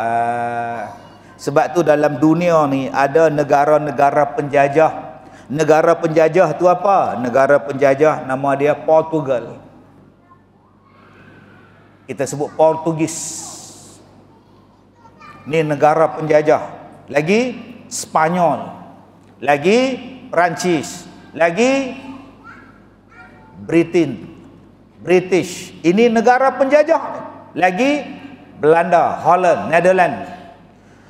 Sebab tu dalam dunia ni ada negara-negara penjajah. Negara penjajah tu apa? Negara penjajah nama dia Portugal. Kita sebut Portugis. Ni negara penjajah. Lagi Spanyol. Lagi Perancis. Lagi British. Ini negara penjajah. Lagi Belanda, Holland, Netherlands.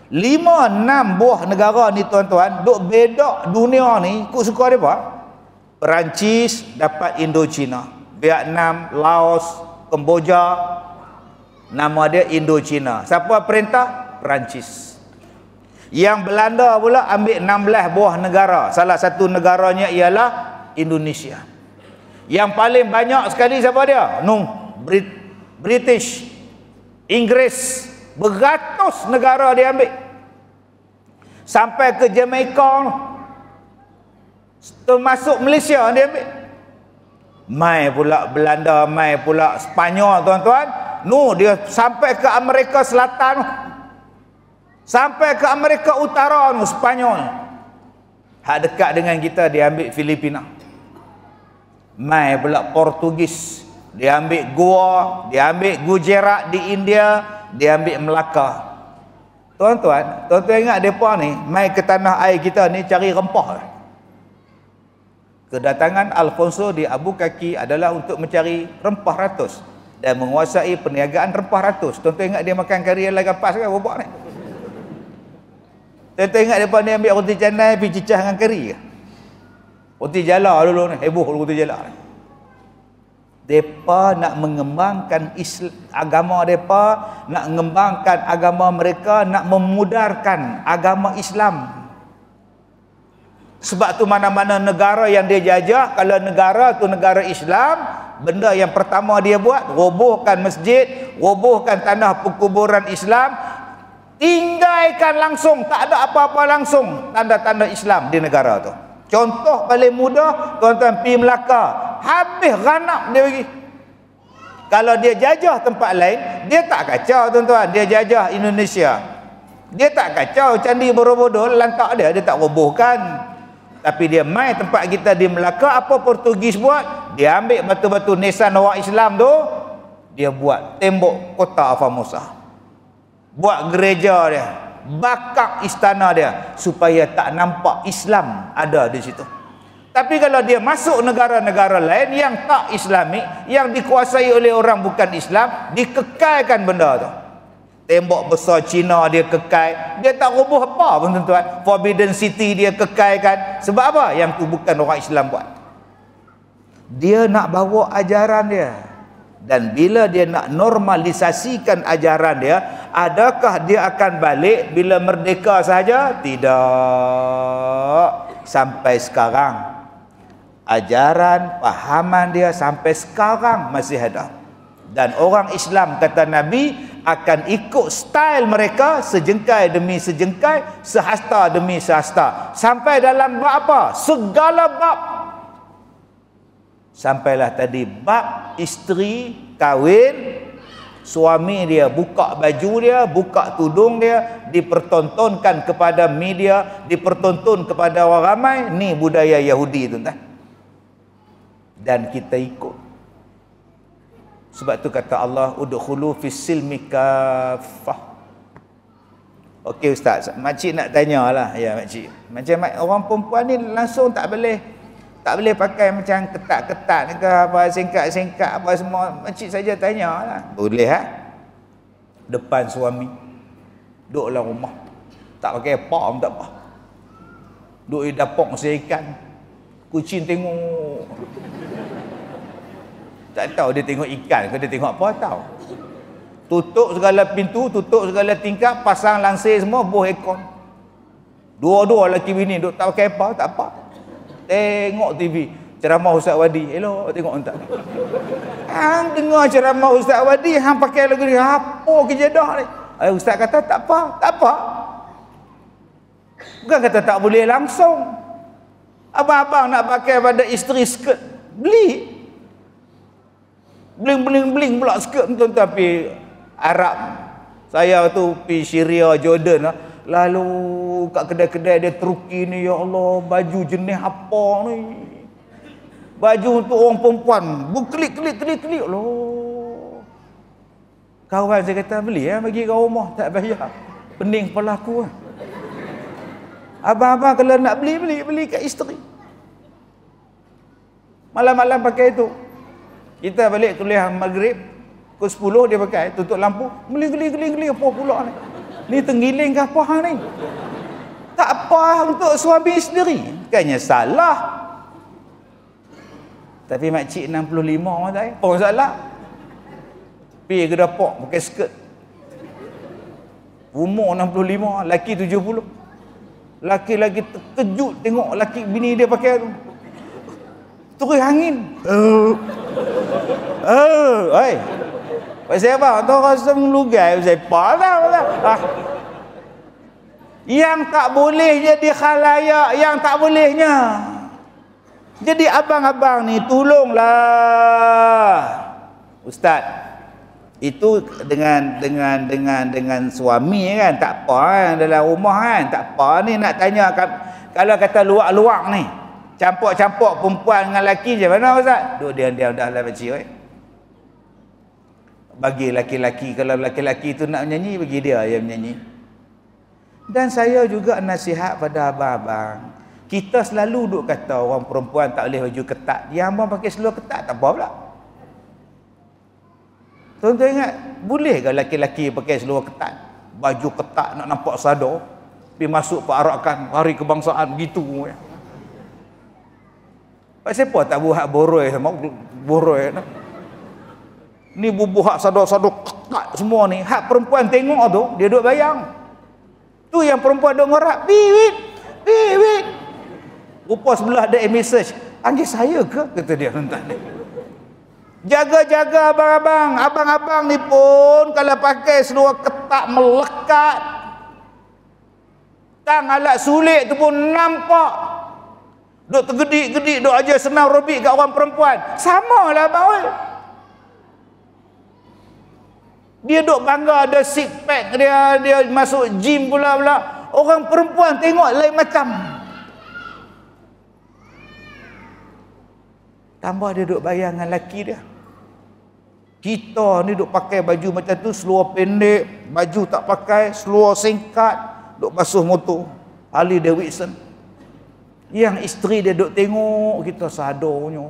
5-6 buah negara ni tuan-tuan duk bedak dunia ni ikut suka dia apa? Perancis dapat Indochina, Vietnam, Laos, Kemboja, nama dia Indochina. Siapa perintah? Perancis. Yang Belanda pula ambil 16 buah negara. Salah satu negaranya ialah Indonesia. Yang paling banyak sekali siapa dia? British, Inggris. Beratus negara dia ambil. Sampai ke Jamaica, termasuk Malaysia dia ambil. Mai pula Belanda, mai pula Spanyol tuan-tuan. Dia sampai ke Amerika Selatan, sampai ke Amerika Utara Spanyol. Hak dekat dengan kita dia ambil Filipina. Mai pula Portugis, dia ambil Goa, dia ambil Gujarat di India, dia ambil Melaka. Tuan-tuan ingat mereka ni mai ke tanah air kita ni cari rempah. Kedatangan Alfonso di Albuquerque adalah untuk mencari rempah ratus dan menguasai perniagaan rempah ratus. Tuan-tuan ingat dia makan kari ala gapas kan bobok ni? Tuan-tuan ingat mereka ni ambil roti canai pergi cicah dengan kari ke? Roti jala dulu ni, heboh roti jala ni. Mereka nak mengembangkan agama mereka, nak mengembangkan agama mereka, nak memudarkan agama Islam. Sebab tu mana-mana negara yang dia jajah, kalau negara tu negara Islam, benda yang pertama dia buat, robohkan masjid, robohkan tanah perkuburan Islam, tinggalkan langsung, tak ada apa-apa langsung tanda-tanda Islam di negara tu. Contoh paling mudah, tuan-tuan pergi Melaka, habis ranak dia pergi. Kalau dia jajah tempat lain, dia tak kacau tuan-tuan. Dia jajah Indonesia, dia tak kacau Candi Borobudur, lantak dia tak robohkan. Tapi dia mai tempat kita di Melaka, apa Portugis buat? Dia ambil batu-batu nisan orang Islam tu, dia buat tembok kota Formosa, buat gereja dia, bakar istana dia supaya tak nampak Islam ada di situ. Tapi kalau dia masuk negara-negara lain yang tak Islamik, yang dikuasai oleh orang bukan Islam, dikekalkan benda tu. Tembok besar Cina dia kekal, dia tak roboh apa pun tuan-tuan. Forbidden City dia kekalkan. Sebab apa? Yang tu bukan orang Islam buat. Dia nak bawa ajaran dia. Dan bila dia nak normalisasikan ajaran dia, adakah dia akan balik bila merdeka saja? Tidak. Sampai sekarang ajaran, pahaman dia sampai sekarang masih ada. Dan orang Islam, kata Nabi, akan ikut style mereka sejengkai demi sejengkai, sehasta demi sehasta, sampai dalam bab apa? Segala bab. Sampailah tadi bab isteri kahwin, suami dia buka baju dia, buka tudung dia, dipertontonkan kepada media, dipertonton kepada orang ramai. Ni budaya Yahudi tuan-tuan. Dan kita ikut. Sebab tu kata Allah, udkhulu fis silmi kaffah. Okey ustaz, makcik nak tanyalah. Ya makcik, macam orang perempuan ni langsung tak boleh pakai macam ketat-ketat ke apa, singkat-singkat apa semua. Makcik saja tanyalah. Boleh depan suami, duduk dalam rumah, tak pakai apa pun tak apa, duduk di dapur nasi ikan, kucing tengok. Tak tahu dia tengok ikan ke dia tengok apa tahu. Tutup segala pintu, tutup segala tingkap, pasang langsir semua, buh aircon. Dua-dua lelaki bini duk tak pakai apa, tak apa. Tengok TV. Ceramah Ustaz Wadi. Elok tengok entah. Hang dengar ceramah Ustaz Wadi, hang pakai lagu ni. Apa kejadah ni? Ustaz kata tak apa, tak apa. Bukan kata tak boleh langsung. Abang-abang nak pakai pada isteri skirt, beli. Bling pula skirt tu, tapi Arab. Saya tu pergi Syria, Jordan lah. Lalu kat kedai-kedai dia teruki ni, ya Allah, baju jenis apa ni? Baju untuk orang perempuan, berkelik-kelik loh. Kawan saya kata beli bagi kat rumah, tak bayar. Pening kepala aku lah. Abang-abang kalau nak beli kat isteri. Malam-malam pakai itu. Kita balik kuliah maghrib, pukul 10 dia pakai, tutup lampu, geling apa pula ni? Ni tenggiling ke apa hang ni? Tak apa untuk suami sendiri. Bukannya salah. Tapi makcik 65 orang saya, apa salah? Pergi ke dapur pakai skirt. Umur 65, laki 70. Laki-laki terkejut tengok laki bini dia pakai tu. Terus angin. Oi. Pasal apa? Tu rasa melugai pasal apa dah. Yang tak boleh jadi khalayak, yang tak bolehnya. Jadi abang-abang ni tolonglah. Ustaz, itu dengan suami kan tak apa kan, dalam rumah kan tak apa ni nak tanya kalau kata luak-luak ni, campur-campur perempuan dengan lelaki je mana Ustaz? Duk diam-diam dah lah pakcik. Bagi laki-laki, kalau laki-laki tu nak menyanyi, bagi dia yang menyanyi. Dan saya juga nasihat pada abang-abang, kita selalu duk kata orang perempuan tak boleh baju ketat. Yang abang pakai seluar ketat tak apa pula. Tuan-tuan ingat, boleh ke laki-laki pakai seluar ketat, baju ketat nak nampak sadar, pergi masuk perarakan hari kebangsaan begitu ya. Pasal apa tak buat boroi sama boroi ni? Ni bubuh hak sadar-sadar ketat semua ni. Hak perempuan tengok tu, dia duk bayang. Tu yang perempuan duk ngorak, piwit. Rupa sebelah ada message. Panggil saya ke? Kata dia tentang ni. Jaga-jaga abang-abang. Abang-abang ni pun kalau pakai seluar ketat melekat, tang alat sulit tu pun nampak. Duk tergedik-gedik, duk aja senang robik kat orang perempuan. Sama lah abang oi. Dia duk bangga ada six pack dia masuk gym pula. Orang perempuan tengok lain macam. Tambah dia duk bayang dengan lelaki dia. Kita ni duk pakai baju macam tu, seluar pendek, baju tak pakai, seluar singkat, duk basuh motor Harley Davidson. Yang isteri dia duk tengok kita sadarnya.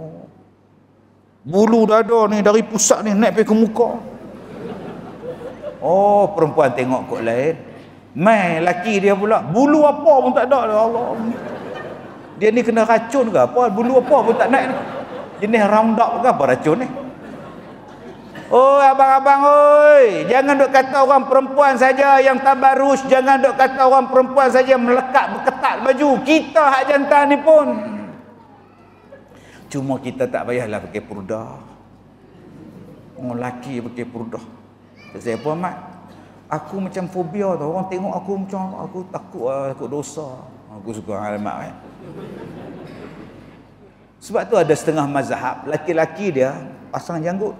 Bulu dada ni dari pusat ni naik pergi ke muka. Oh, perempuan tengok kot lain. Mai laki dia pula, bulu apa pun tak ada. Ya Allah. Dia ni kena racun ke apa? Bulu apa pun tak naik ni. Jenis Roundup ke apa racun ni? Oh abang-abang oi, jangan duk kata orang perempuan saja yang tabarus, jangan duk kata orang perempuan saja melekat berketat baju. Kita hak jantan ni pun. Cuma kita tak payahlah pakai purdah. Orang lelaki pakai purdah. Saya apa mat? Aku macam fobia tau. Orang tengok aku macam aku takut dosa. Aku suka alamat kan. Sebab tu ada setengah mazhab laki-laki dia pasang janggut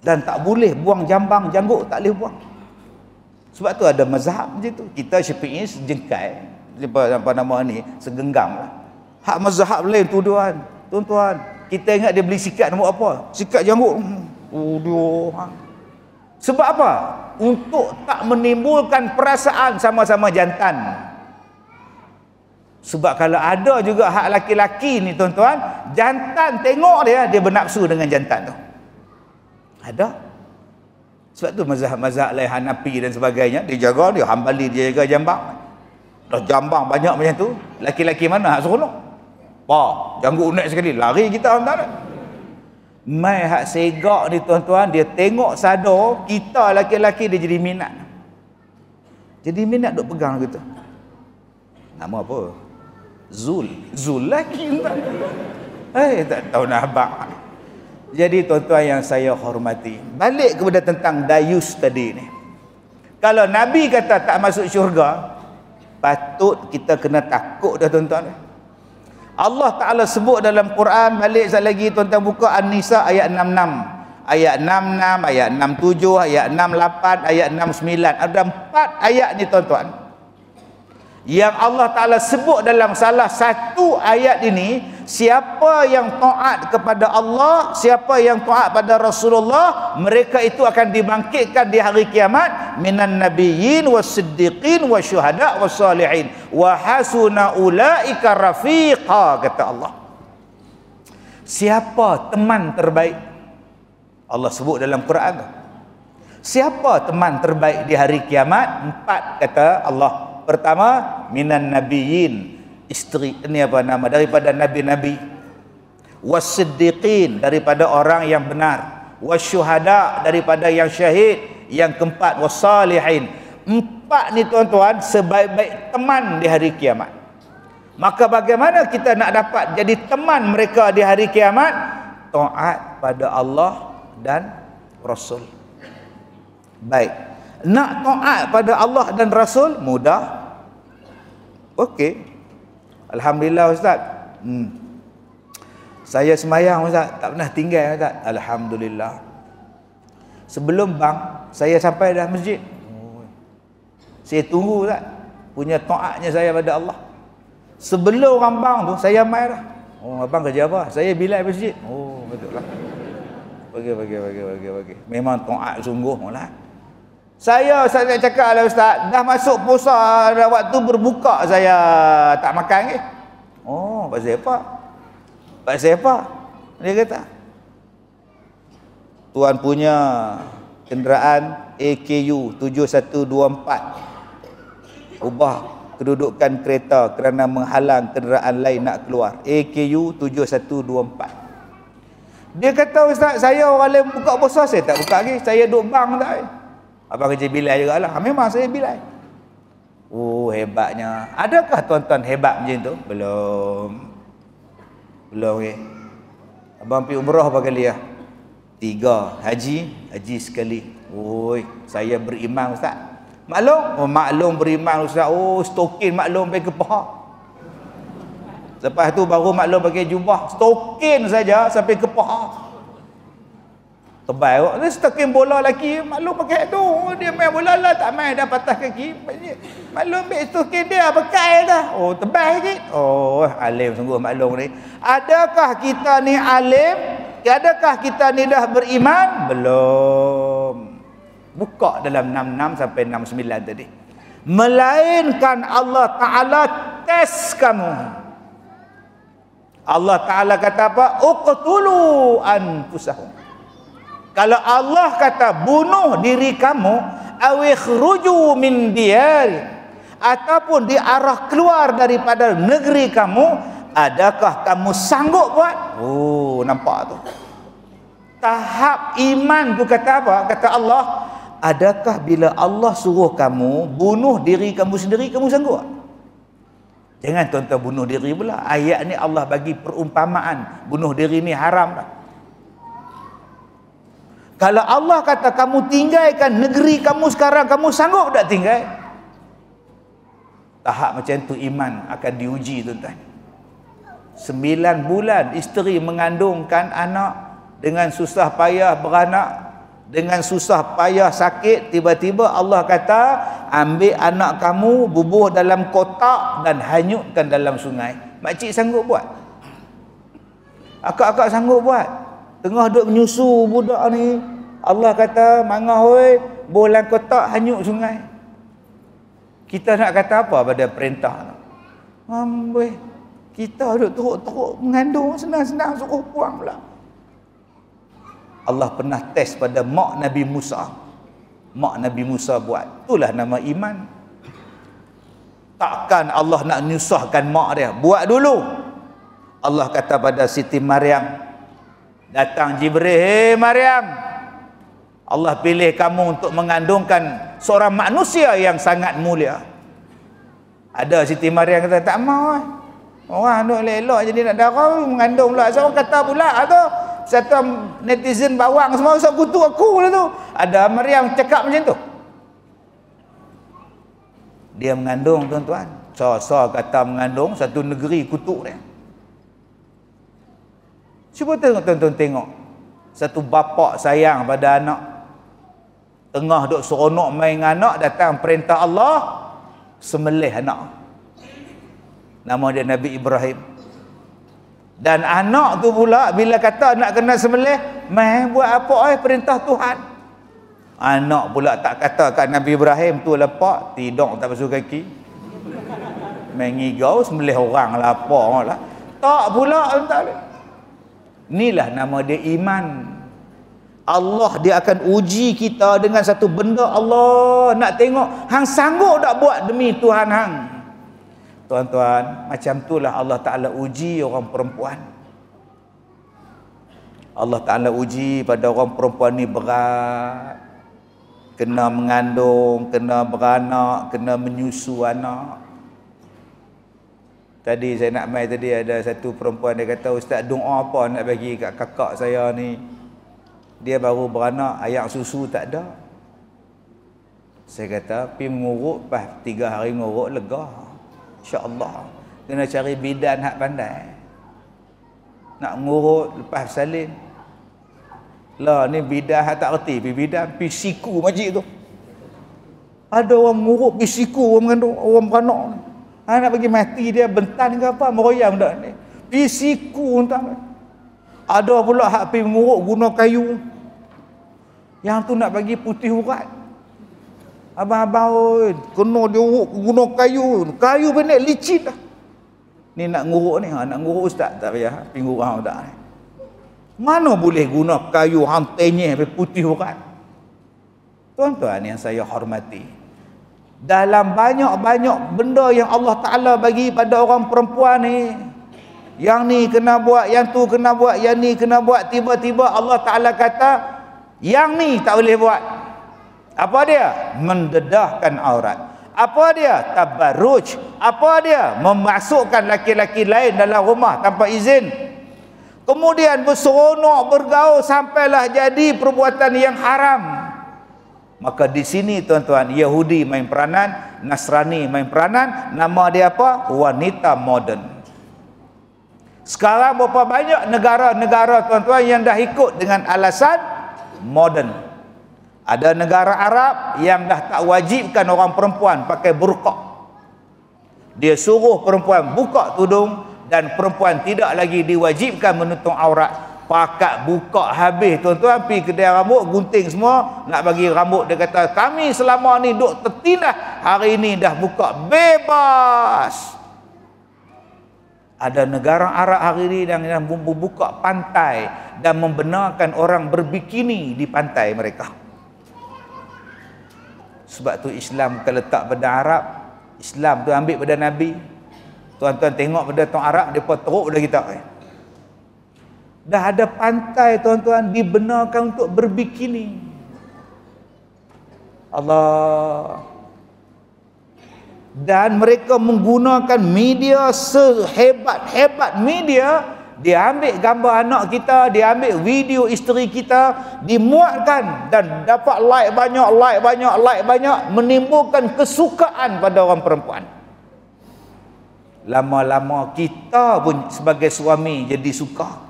dan tak boleh buang jambang janggut, tak boleh buang. Sebab tu ada mazhab macam tu. Kita Syafi'i sejengkai, apa nama ni, segenggam lah. Hak mazhab lain tu tuan-tuan. Kita ingat dia beli sikat nombor apa? Sikat janggut. Sebab apa? Untuk tak menimbulkan perasaan sama-sama jantan. Sebab kalau ada juga hak laki-laki ni tuan-tuan, jantan tengok dia bernafsu dengan jantan tu. Ada. Sebab tu mazhab-mazhab lain Hanafi dan sebagainya, dia jaga, dia Hambali dia jaga jambang. Dah jambang banyak macam tu, laki-laki mana hak seronok? Janggut naik sekali, lari kita hantar. Mai hak segak ni tuan-tuan, dia tengok sadar kita laki-laki, dia jadi minat. Jadi minat duk pegang gitu. Nama apa? Zul lagi tak. Tak tahu nak abang. Jadi tuan-tuan yang saya hormati, balik kepada tentang dayus tadi ni. Kalau Nabi kata tak masuk syurga, patut kita kena takut dah tuan-tuan. Allah Ta'ala sebut dalam Quran, balik sekali lagi tuan-tuan buka An-Nisa ayat 66. Ayat 66, ayat 67, ayat 68, ayat 69. Ada 4 ayat ni tuan-tuan, yang Allah Ta'ala sebut dalam salah satu ayat ini, siapa yang taat kepada Allah, siapa yang taat pada Rasulullah, mereka itu akan dibangkitkan di hari kiamat, minan nabiyyin was-siddiqin wasyuhada was-salihin wa hasuna ulaika rafiqa, kata Allah. Siapa teman terbaik? Allah sebut dalam Quran. Siapa teman terbaik di hari kiamat? 4 kata Allah. Pertama, minan nabiyyin, isteri ini apa nama, daripada nabi-nabi, was-siddiqin, daripada orang yang benar, wasyuhada, daripada yang syahid, yang keempat was-salihin. 4 ni tuan-tuan sebaik-baik teman di hari kiamat. Maka bagaimana kita nak dapat jadi teman mereka di hari kiamat? Taat pada Allah dan Rasul. Baik, nak taat pada Allah dan Rasul mudah. Okey, alhamdulillah Ustaz. Saya semayang Ustaz, tak pernah tinggal Ustaz. Alhamdulillah. Sebelum bang saya sampai dah masjid, saya tunggu Ustaz punya taatnya saya pada Allah. Sebelum orang bang tu saya mai dah. Oh, abang kerja apa? Saya bilal masjid. Oh, betul lah. Bagi. Memang taat sungguh lah. Saya nak cakap lah Ustaz, dah masuk puasa, dah waktu berbuka saya tak makan ke? Oh, pasal apa? Pasal apa? Dia kata, tuan punya kenderaan AKU 7124 ubah kedudukan kereta kerana menghalang kenderaan lain nak keluar. AKU 7124. Dia kata, Ustaz, saya orang lain buka puasa, saya tak buka lagi. Saya duduk bang tak. Abang kerja bilal juga lah. Memang saya bilal. Oh, hebatnya. Adakah tuan-tuan hebat macam tu? Belum okay. Abang pergi umrah berapa kali ya? 3. Haji sekali. Oi, saya beriman Ustaz. Maklum? Oh, maklum beriman Ustaz. Oh, stokin maklum pakai kepaha. Lepas tu baru maklum pakai jubah. Stokin saja sampai kepaha. Tebal kok. Dia stokin bola lelaki, maklum pakai tu. Dia main bola lah, tak main dah patah kaki. Maklum ambil stokin dia pakai dah. Oh, tebal sikit. Oh, alim sungguh maklum ni. Adakah kita ni alim? Adakah kita ni dah beriman? Belum. Buka dalam 66 sampai 69 tadi. Melainkan Allah Ta'ala tes kamu. Allah Ta'ala kata apa? Uqtulu anfusahum. Kalau Allah kata bunuh diri kamu, awikhruju min diyari, ataupun diarah keluar daripada negeri kamu, adakah kamu sanggup buat? Oh, nampak tu. Tahap iman tu kata apa? Kata Allah, adakah bila Allah suruh kamu bunuh diri kamu sendiri, kamu sanggup? Jangan tuan-tuan bunuh diri pula. Ayat ni Allah bagi perumpamaan. Bunuh diri ni haram dah. Kalau Allah kata kamu tinggalkan negeri kamu sekarang, kamu sanggup tak tinggal? Tahap macam tu iman akan diuji tuan-tuan. 9 bulan isteri mengandungkan anak, dengan susah payah beranak, dengan susah payah sakit, tiba-tiba Allah kata ambil anak kamu, bubuh dalam kotak dan hanyutkan dalam sungai. Makcik sanggup buat? Akak-akak sanggup buat? Tengah duduk menyusu budak ni, Allah kata mangah oi, bolan kotak hanyut sungai. Kita nak kata apa pada perintah tu? Amboi, kita duduk teruk-teruk mengandung, senang-senang suruh buang pula. Allah pernah test pada mak Nabi Musa. Mak Nabi Musa buat. Itulah nama iman. Takkan Allah nak nyusahkan mak dia? Buat dulu. Allah kata pada Siti Maryam, Datang Jibril, "Hei Maryam, Allah pilih kamu untuk mengandungkan seorang manusia yang sangat mulia." Ada Siti Maryam kata, "Tak mau lah. Orang duk elok jadi nak darah mengandung pula." Seorang kata pula tu, satu netizen bawang semua usah kutuk aku lah tu. Ada Maryam cakap macam tu. Dia mengandung, tuan-tuan. So kata mengandung, satu negeri kutuk dia. Cuba tengok, tuan-tuan tengok. Satu bapa sayang pada anak. Tengah duk seronok main dengan anak, datang perintah Allah, sembelih anak. Nama dia Nabi Ibrahim. Dan anak tu pula bila kata nak kena sembelih, "Mai buat apa perintah Tuhan?" Anak pula tak kata kat Nabi Ibrahim tu lepak, tidur tak basuh kaki. Main ngigau sembelih orang lapar lah. Tak pula, tak. Inilah nama dia iman. Allah dia akan uji kita dengan satu benda. Allah nak tengok hang sanggup tak buat demi Tuhan hang. Tuan-tuan, macam itulah Allah Ta'ala uji orang perempuan. Allah Ta'ala uji pada orang perempuan ni berat. Kena mengandung, kena beranak, kena menyusu anak. Tadi saya nak mai tadi ada satu perempuan dia kata, "Ustaz, doa apa nak bagi kat kakak saya ni? Dia baru beranak, ayak susu tak ada." Saya kata, "Pi mengurut, pas 3 hari mengurut lega. InsyaAllah. Kena cari bidan hak pandai. Nak ngurut lepas salin. Lah ni bidan hak tak reti, pi bidan, pi siku majik tu. Ada orang mengurut pi siku orang mengandung, orang beranak ni. Nak bagi mati dia bentan ke apa, meroyang dak ni. Pi siku entah. Ada pula hak pi mengurut guna kayu. Yang tu nak bagi putih urat. Abang-abang oi, kena dia urut guna kayu. Kayu benek licin dah. Ni nak ngurut ni, nak ngurut ustaz tak payah, pi ngurut dak ni. Mana boleh guna kayu hang tenyeh putih urat. Tuan-tuan yang saya hormati, dalam banyak-banyak benda yang Allah Ta'ala bagi pada orang perempuan ni, yang ni kena buat, yang tu kena buat, yang ni kena buat, tiba-tiba Allah Ta'ala kata yang ni tak boleh buat. Apa dia? Mendedahkan aurat. Apa dia? Tabarruj. Apa dia? Memasukkan laki-laki lain dalam rumah tanpa izin. Kemudian berseronok, bergaul sampailah jadi perbuatan yang haram. Maka di sini tuan-tuan, Yahudi main peranan, Nasrani main peranan. Nama dia apa? Wanita moden. Sekarang berapa banyak negara-negara tuan-tuan yang dah ikut dengan alasan moden. Ada negara Arab yang dah tak wajibkan orang perempuan pakai burqa. Dia suruh perempuan buka tudung dan perempuan tidak lagi diwajibkan menutup aurat. Pakat buka habis tuan-tuan, pergi kedai rambut, gunting semua, nak bagi rambut. Dia kata, "Kami selama ni duk tertindas, hari ini dah buka bebas." Ada negara Arab hari ini yang membuka pantai dan membenarkan orang berbikini di pantai mereka. Sebab tu Islam bukan letak pada Arab. Islam tu ambil pada Nabi. Tuan-tuan tengok pada tuan Arab, mereka teruk pada kita. Dah ada pantai tuan-tuan dibenarkan untuk berbikini. Allah. Dan mereka menggunakan media sehebat-hebat media. Dia ambil gambar anak kita, dia ambil video isteri kita, dimuatkan dan dapat like banyak, menimbulkan kesukaan pada orang perempuan. Lama-lama kita pun sebagai suami jadi suka.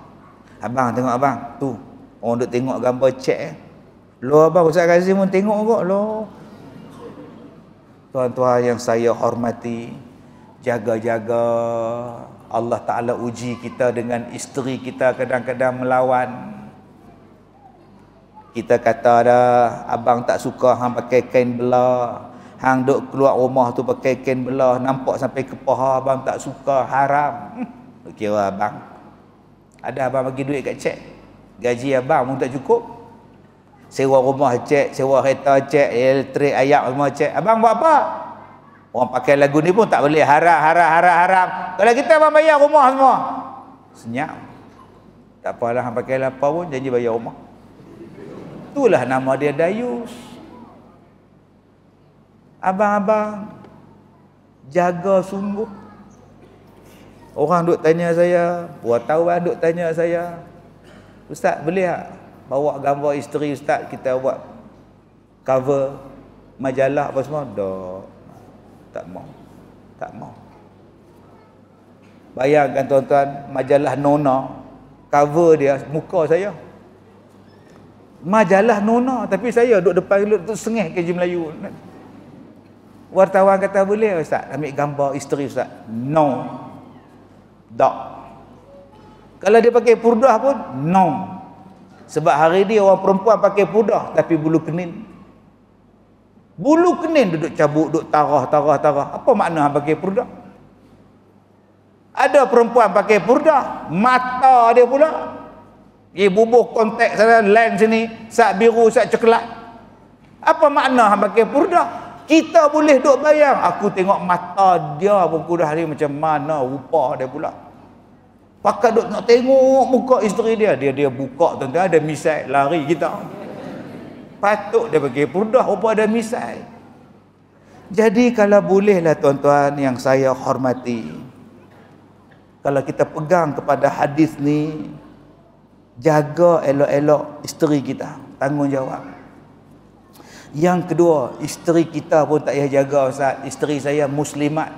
Abang tengok abang, tu orang duk tengok gambar cek. Lo abang Ustaz Kazim pun tengok kok lo. Tuan-tuan yang saya hormati, jaga-jaga. Allah Ta'ala uji kita dengan isteri kita kadang-kadang melawan. Kita kata dah, abang tak suka hang pakai kain belah. Hang duk keluar rumah tu pakai kain belah, nampak sampai ke paha, abang tak suka, haram. Kira abang. Ada abang bagi duit kat cek. Gaji abang pun tak cukup. Sewa rumah cek, sewa kereta cek, elektrik ayak semua cek. Abang buat apa? Orang pakai lagu ni pun tak boleh, haram. Kalau kita abang bayar rumah semua, senyap. Tak apalah hang pakai lapar pun janji bayar rumah. Itulah nama dia dayus. Abang-abang jaga sungguh. Orang duk tanya saya, wartawan duk tanya saya, Ustaz boleh tak bawa gambar isteri Ustaz kita buat cover majalah apa semua? Tak mau. Tak mau. Bayangkan tuan-tuan, majalah Nona, cover dia muka saya. Majalah Nona, tapi saya duduk depan duduk sengih KJ Melayu. Wartawan kata boleh Ustaz ambil gambar isteri Ustaz? No. Tak. Kalau dia pakai purdah pun no. Sebab hari ni orang perempuan pakai purdah tapi bulu kenin. Bulu kenin duduk cabuk, duduk tarah. Apa makna hang pakai purdah? Ada perempuan pakai purdah, mata dia pula dia bubuh kontak sana, lens sini, sak biru, sak coklat. Apa makna hang pakai purdah? Kita boleh duk bayang, aku tengok mata dia pun kuda hari macam mana rupa dia pula. Pakat duk nak tengok muka isteri dia buka tuan-tuan, ada misai lari kita. Patut dia pakai purdah, rupa ada misai. Jadi kalau bolehlah tuan-tuan yang saya hormati, kalau kita pegang kepada hadis ni, jaga elok-elok isteri kita, tanggungjawab. Yang kedua, isteri kita pun tak payah jaga Ustaz. Isteri saya muslimat.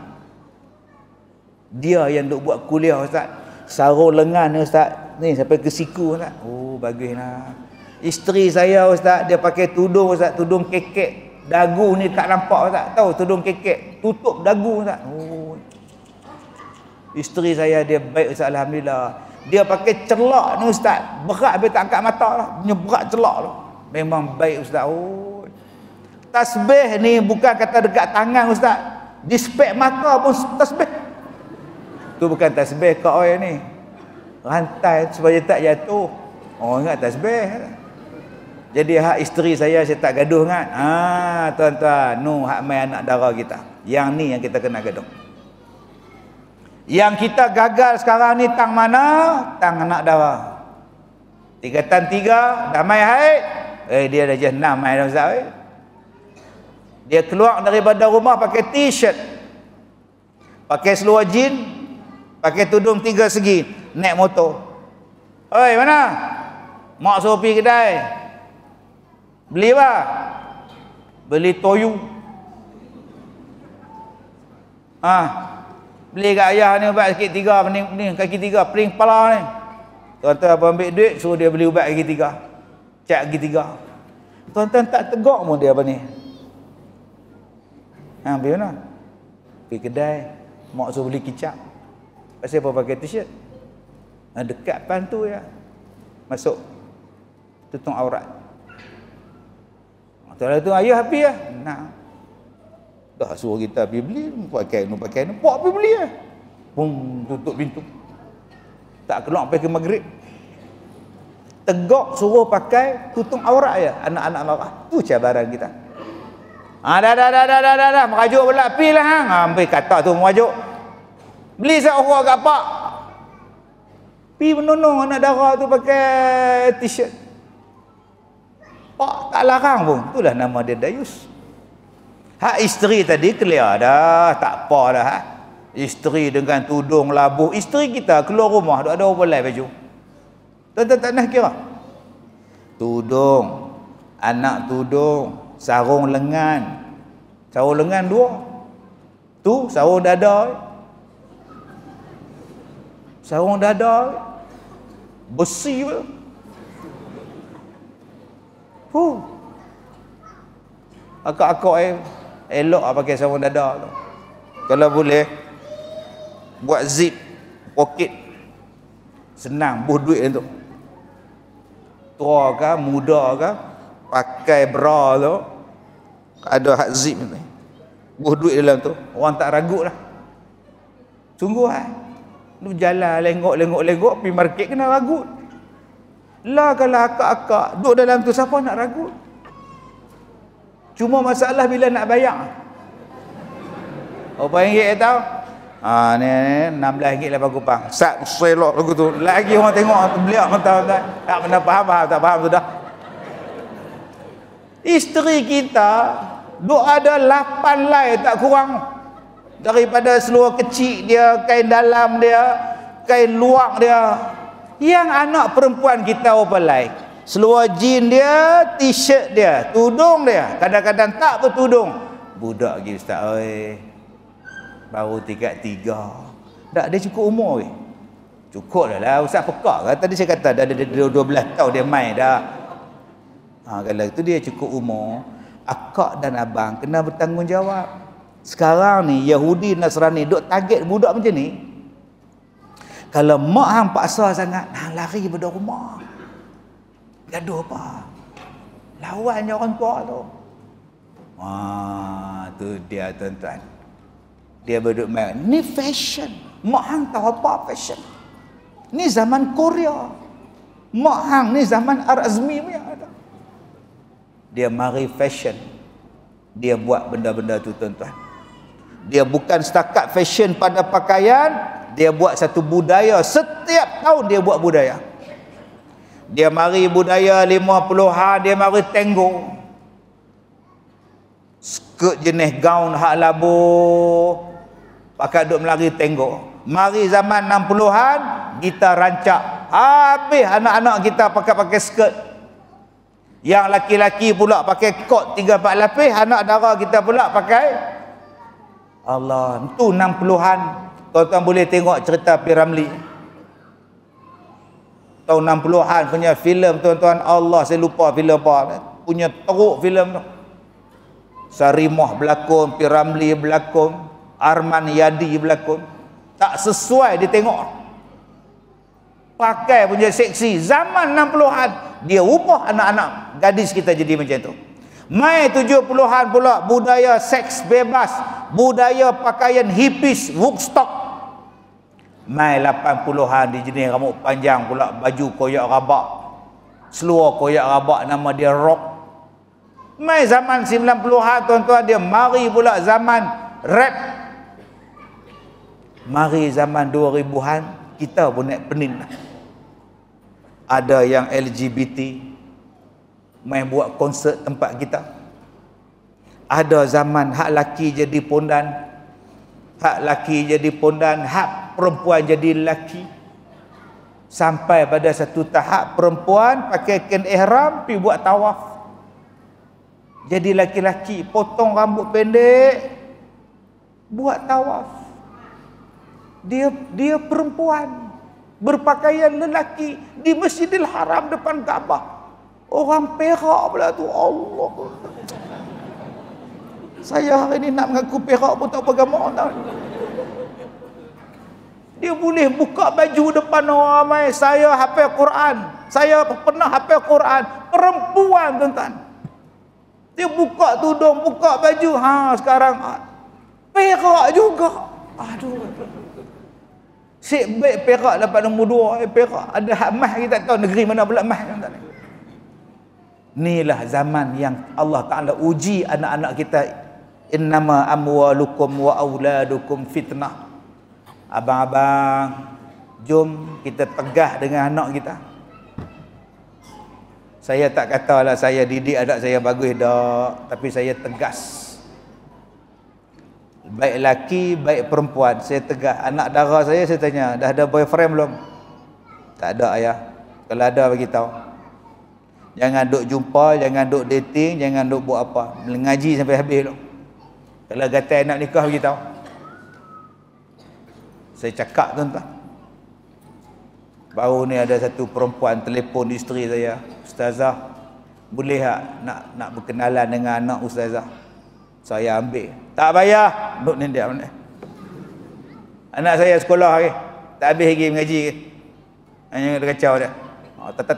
Dia yang duk buat kuliah Ustaz. Sarung lengan Ustaz. Ni sampai ke siku Ustaz. Oh, baguslah. Isteri saya Ustaz, dia pakai tudung Ustaz, tudung kekek. Dagu ni tak nampak Ustaz. Tahu tudung kekek, tutup dagu Ustaz. Oh. Isteri saya dia baik Ustaz, alhamdulillah. Dia pakai celak ni Ustaz. Berat habis tak angkat mata lah. Punya berat celak tu. Memang baik Ustaz. Oh. Tasbih ni bukan kata dekat tangan Ustaz. Di spek mata pun tasbih. Tu bukan tasbih kau oi ni. Rantai supaya tak jatuh. Oh, ingat tasbih. Jadi hak isteri saya tak gaduh kan. Tuan-tuan, hak mai anak dara kita. Yang ni yang kita kena gaduh. Yang kita gagal sekarang ni tang mana? Tang anak dara. Tingkatan 3 dah mai haid. Dia dah just 6 mai dah Ustaz. Dia keluar daripada rumah pakai t-shirt, pakai seluar jean, pakai tudung 3 segi, naik motor. Oi, mana? Mak suruh pergi kedai. Beli apa? Beli toyu. Beli kat ayah ni ubat kaki 3, ni kaki 3, pening kepala ni. Tuan-tuan apa ambil duit, suruh dia beli ubat kaki 3. Cak kaki 3. Tuan-tuan tak tegak pun dia apa ni. Ambil mana? Pergi kedai, mak suruh beli kicap. Pasal apa pakai t-shirt? Dekat pan tu ya. Masuk tutup aurat. Setelah tu ayah pergi lah. Nah. Dah suruh kita pergi beli, pakai ni. Pak pergi beli lah. Bum, tutup pintu. Tak keluar sampai ke maghrib. Tegak suruh pakai tutup aurat ya. Anak-anak marah. Tu cabaran kita. Dah. Merajuk pula. Pergi lah hang. Ambil kata tu merajuk. Beli seorang kat pak. Pergi menonong anak dara tu pakai t-shirt. Pak tak larang pun. Itulah nama dia dayus. Hak isteri tadi clear dah. Tak apa dah. Isteri dengan tudung labuh. Isteri kita keluar rumah. Ada overlay baju. Tak nak kira. Tudung. Anak tudung. Sarung lengan 2 tu sarung dada besi akak-akak elok pakai sarung dada tu. Kalau boleh buat zip poket, senang buh duit tu. Tua ke muda ke pakai bra tu ada hak zip ni, buh duit dalam tu, orang tak ragut lah. Sungguh lu jalan lengok pergi market kena ragut lah. Kalau akak-akak duduk dalam tu siapa nak ragut? Cuma masalah bila nak bayar. RM4 tahu Ni 16 ringgit 8 kupang. Sat selok lagu tu. Lagi orang tengok beliau tahu tak? Tak pernah faham, tak faham sudah. Isteri kita duk ada 8 lai tak kurang. Daripada seluar kecil dia, kain dalam dia, kain luar dia. Yang anak perempuan kita berapa lai? Seluar jean dia, t-shirt dia, tudung dia, kadang-kadang tak bertudung. Budak lagi ustaz oi. Baru tingkat 3. Tak, dia cukup umur weh. Cukup dah lah ustaz pekak kan. Tadi saya kata dah 12 tahun dia main dah. Kalau itu dia cukup umur, akak dan abang kena bertanggungjawab. Sekarang ni Yahudi Nasrani duk target budak macam ni. Kalau mak hang paksa sangat, hang lari daripada rumah. Gaduh apa? Lawannya orang tua tu. Tu dia tuan-tuan. Dia berduk main. Ni fashion. Mak hang tahu apa fashion? Ni zaman Korea. Mak hang ni zaman Ar-Azmi punya. Dia mari fashion. Dia buat benda-benda tu tuan-tuan. Dia bukan setakat fashion pada pakaian, dia buat satu budaya. Setiap tahun dia buat budaya. Dia mari budaya 50-an, dia mari tango. Skirt jenis gaun hak labu, pakai duk melari tango. Mari zaman 60-an, kita rancak. Habis anak-anak kita pakai skirt. Yang laki-laki pula pakai kot 3-4 lapis, anak dara kita pula pakai Allah. Itu 60-an. Tuan-tuan boleh tengok cerita P. Ramlee. Tahun 60-an punya filem tuan-tuan, Allah saya lupa filem apa. Punya teruk filem tu. Sarimah berlakon, P. Ramlee berlakon, Arman Yadi berlakon. Tak sesuai dia tengok. Pakai punya seksi. Zaman 60-an dia ubah anak-anak gadis kita jadi macam tu. Mai 70-an pula budaya seks bebas, budaya pakaian hippies, Woodstock. Mai 80-an di jenis rambut panjang pula, baju koyak rabak, seluar koyak rabak, nama dia rock. Mai zaman 90-an tuan-tuan, dia mari pula zaman rap. Mari zaman 2000-an kita pun naik penin. Ada yang LGBT main buat konsert tempat kita. Ada zaman hak laki jadi pondan, hak laki jadi pondan, hak perempuan jadi lelaki. Sampai pada satu tahap perempuan pakai kain ihram pergi buat tawaf. Jadi laki-laki potong rambut pendek buat tawaf. Dia perempuan berpakaian lelaki di Masjidil Haram depan Kaabah. Orang Perak pula tu, Allah. Saya hari ni nak mengaku Perak pun tak bagaimana. Dia boleh buka baju depan orang ramai. Saya hafal Quran. Saya pernah hafal Quran. Perempuan tuan-tuan. Dia buka tudung, buka baju. Sekarang Perak juga. Aduh. Sik baik Perak dapat nombor 2. Perak ada hak mah, kita tak tahu negeri mana pula mah tuan-tuan. Inilah zaman yang Allah Ta'ala uji anak-anak kita. Innama amwalukum wa auladukum fitnah. Abang-abang, jom kita tegah dengan anak kita. Saya tak katalah saya didik anak saya bagus dak, tapi saya tegas. Baik laki, baik perempuan, saya tegas. Anak dara saya tanya, dah ada boyfriend belum? Tak ada ayah. Kalau ada bagi tahu. Jangan duk jumpa, jangan duk dating, jangan duk buat apa. Mengaji sampai habis dulu. Kalau gatal nak nikah bagi tahu. Saya cakap tuan-tuan. Baru ni ada satu perempuan telefon isteri saya, ustazah, boleh tak nak berkenalan dengan anak ustazah? Saya ambil. Tak payah. Duk ni dia mana? Anak saya sekolah lagi. Tak habis lagi mengaji. Hanya kacau dia. Tak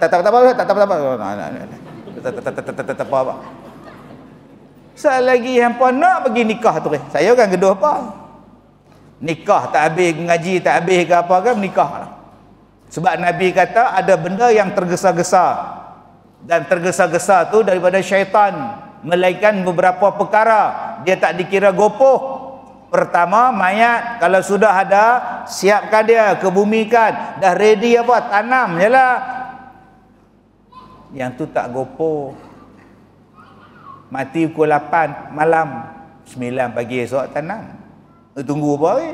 apa. Sekali lagi hangpa nak pergi nikah tu. Saya kan gaduh apa? Nikah tak habis mengaji, tak habis ke apa kan nikah lah. Sebab Nabi kata ada benda yang tergesa-gesa. Dan tergesa-gesa tu daripada syaitan. Melainkan beberapa perkara dia tak dikira gopoh. Pertama, mayat kalau sudah ada, siapkan dia, kebumikan, dah ready apa, tanam je lah. Yang tu tak gopo. Mati pukul 8 malam, 9 pagi esok tanam. Tunggu apa lagi?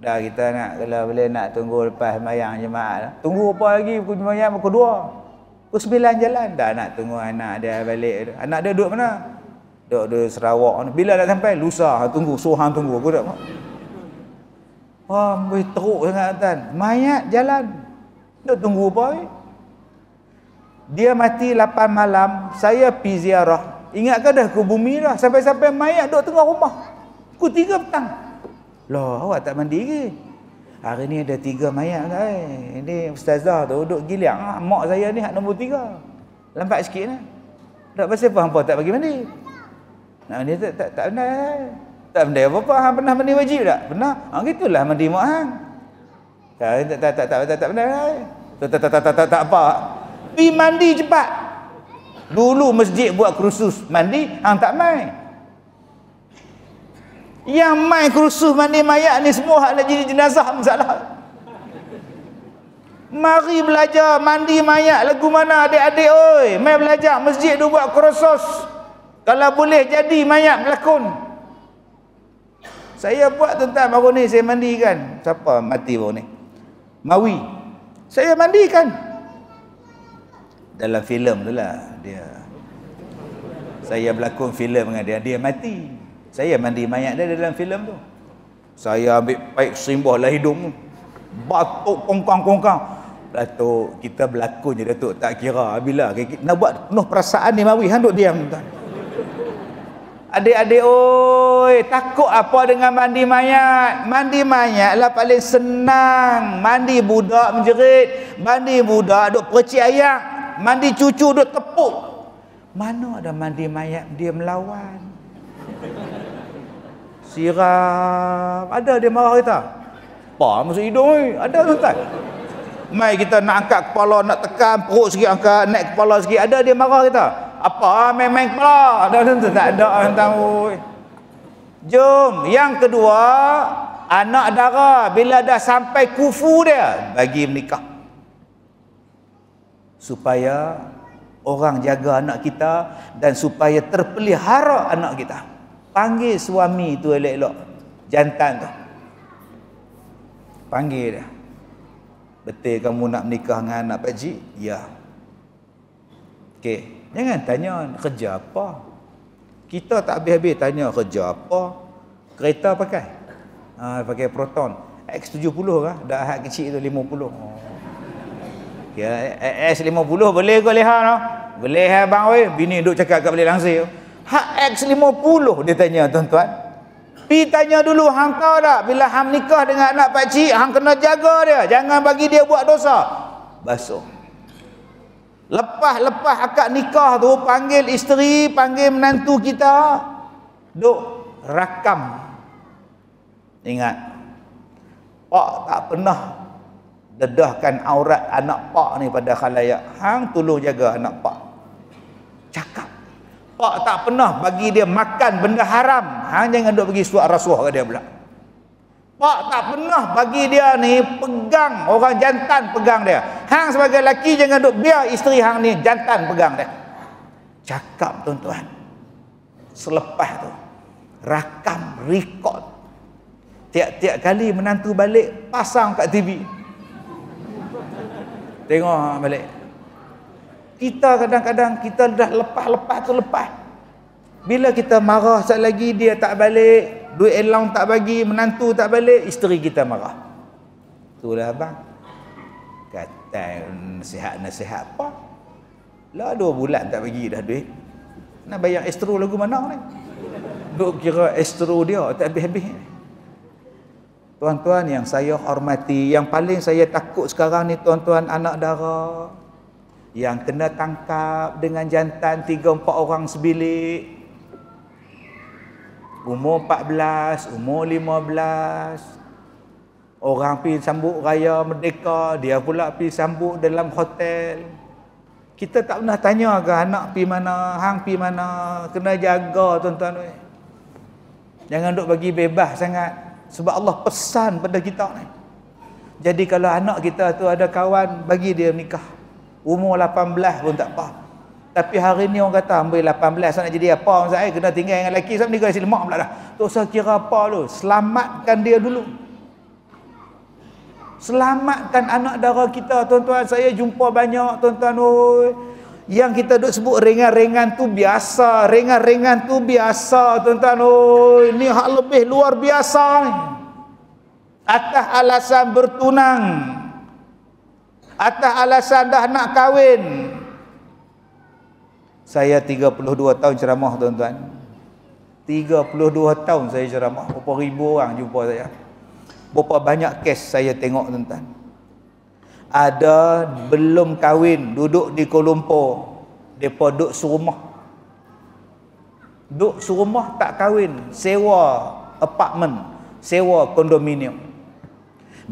Dah kita nak, kalau boleh nak tunggu lepas sembahyang jemaah lah. Tunggu apa lagi, pukul sembahyang pukul 2. Pukul 9 jalan. Dah nak tunggu anak dia balik. Anak dia duduk mana? Duduk di Sarawak. Bila nak sampai? Lusa. Tunggu, suhang tunggu. Aku tak. Wah, boleh teruk sangat tuan. Mayat jalan. Duduk tunggu apa lagi? Dia mati 8 malam, saya pergi ziarah. Ingatkan dah ke bumi dah. Sampai-sampai mayat duduk tengah rumah. Pukul 3 petang. Loh, awak tak mandi ke? Hari ni ada 3 mayat kan? Ini ustazah tu duduk giliang. Mak saya ni hak nombor 3. Lambat sikit lah. Tak pasal apa hampa tak bagi mandi? Nah, dia tak benar. Tak benar apa-apa. Hang pernah mandi wajib tak? Pernah. Gitulah mandi mak hang. Tak benar. Tak apa. Pergi mandi cepat. Dulu masjid buat kursus mandi, hang tak mai. Yang mai kursus mandi mayat ni semua hak nak jadi jenazah masalah. Mari belajar mandi mayat lagu mana adik-adik oi. Mai belajar masjid tu buat kursus. Kalau boleh jadi mayat berlakon. Saya buat tentang baru ni saya mandikan. Siapa mati baru ni? Mawi. Saya mandikan. Dalam filem tu lah dia. Saya berlakon filem dengan dia mati. Saya mandi mayat dia dalam filem tu. Saya ambil paip simbah lah hidung. Batuk kongkang-kongkang. Datuk, kita berlakon je Datuk, tak kira bila nak buat penuh perasaan ni Mawi, hang duk diam tuan. Adik-adik oi, takut apa dengan mandi mayat? Mandi mayat lah paling senang. Mandi budak menjerit, mandi budak duk percik ayak, mandi cucu duk tepuk. Mana ada mandi mayat dia melawan? Siram. Ada dia marah kita. Apa masuk hidung ni? Ada tuan-tuan. Mai kita nak angkat kepala, nak tekan perut sikit, angkat naik kepala sikit, ada dia marah kita. Apa main-main kepala? Ada tuan-tuan, tak ada orang tahu. Jom, yang kedua, anak dara bila dah sampai kufu dia bagi menikah. Supaya orang jaga anak kita dan supaya terpelihara anak kita. Panggil suami tu elok-elok, jantan tu. Panggil dia. Betul kamu nak menikah dengan anak Pak Cik? Ya. Okey, jangan tanya kerja apa. Kita tak habis-habis tanya kerja apa. Kereta pakai? Pakai Proton. X70 kah? Dah hak kecil tu 50. Ya, S50 boleh ke leha no? Boleh bang oi, bini duk cakap kat balik langsir. Hak X50 dia tanya tuan-tuan. Pi tanya dulu hang tahu tak bila hang nikah dengan anak pak cik hang kena jaga dia, jangan bagi dia buat dosa. Basuh. Lepas akad nikah tu panggil isteri, panggil menantu kita, duk rakam. Ingat. Pak tak pernah dedahkan aurat anak pak ni pada khalayak. Hang tolong jaga anak pak. Cakap. Pak tak pernah bagi dia makan benda haram. Hang jangan duk bagi suap rasuah ke dia pula. Pak tak pernah bagi dia ni pegang orang jantan, pegang dia. Hang sebagai lelaki jangan duk biar isteri hang ni jantan pegang dia. Cakap tuan-tuan. Selepas tu rakam, record. Tiap-tiap kali menantu balik pasang kat TV. Tengok balik. Kita kadang-kadang kita dah lepas. Bila kita marah sekali lagi dia tak balik, duit allowance tak bagi, menantu tak balik, isteri kita marah. Itulah abang. Kata nasihat apa? Lah 2 bulan tak bagi dah duit. Nak bayar estro lagu mana ni? Duk kira estro dia tak habis-habis. Tuan-tuan yang saya hormati, yang paling saya takut sekarang ni tuan-tuan anak dara yang kena tangkap dengan jantan 3-4 orang sebilik. Umur 14, umur 15. Orang pergi sambut raya merdeka, dia pula pergi sambut dalam hotel. Kita tak pernah tanya ke anak pergi mana, hang pergi mana, kena jaga tuan-tuan. Jangan duk bagi bebas sangat. Sebab Allah pesan pada kita ni. Jadi kalau anak kita tu ada kawan, bagi dia nikah. Umur 18 pun tak apa. Tapi hari ni orang kata ambil 18 nak jadi apa saya kena tinggal dengan lelaki sebab nikah si lemak pula dah. Tak usah kira apa lu, selamatkan dia dulu. Selamatkan anak dara kita, tuan-tuan. Saya jumpa banyak tuan-tuan oi. Yang kita duk sebut ringan-ringan tu biasa, ringan-ringan tu biasa tuan-tuan oi. Ni hak lebih luar biasa ni. Atas alasan bertunang, atas alasan dah nak kahwin. Saya 32 tahun ceramah tuan-tuan. 32 tahun saya ceramah. Berapa ribu orang jumpa saya. Berapa banyak kes saya tengok tuan-tuan. Ada belum kahwin, duduk di Kuala Lumpur. Mereka duduk serumah. Duduk serumah tak kahwin. Sewa apartmen, sewa kondominium.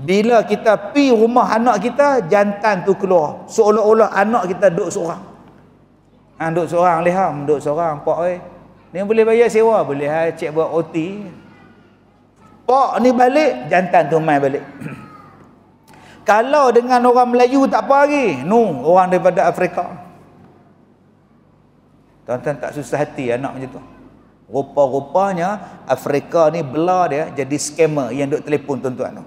Bila kita pi rumah anak kita, jantan tu keluar. Seolah-olah anak kita duduk seorang. Duduk seorang leham, duduk seorang. Pak oi, ni boleh bayar sewa? Boleh hai, cek buat OT. Pak ni balik, jantan tu mai balik. Kalau dengan orang Melayu tak apa lagi. Orang daripada Afrika. Tuan-tuan tak susah hati anak macam tu. Rupa-rupanya Afrika ni bela dia jadi scammer yang duk telefon tuan-tuan tu.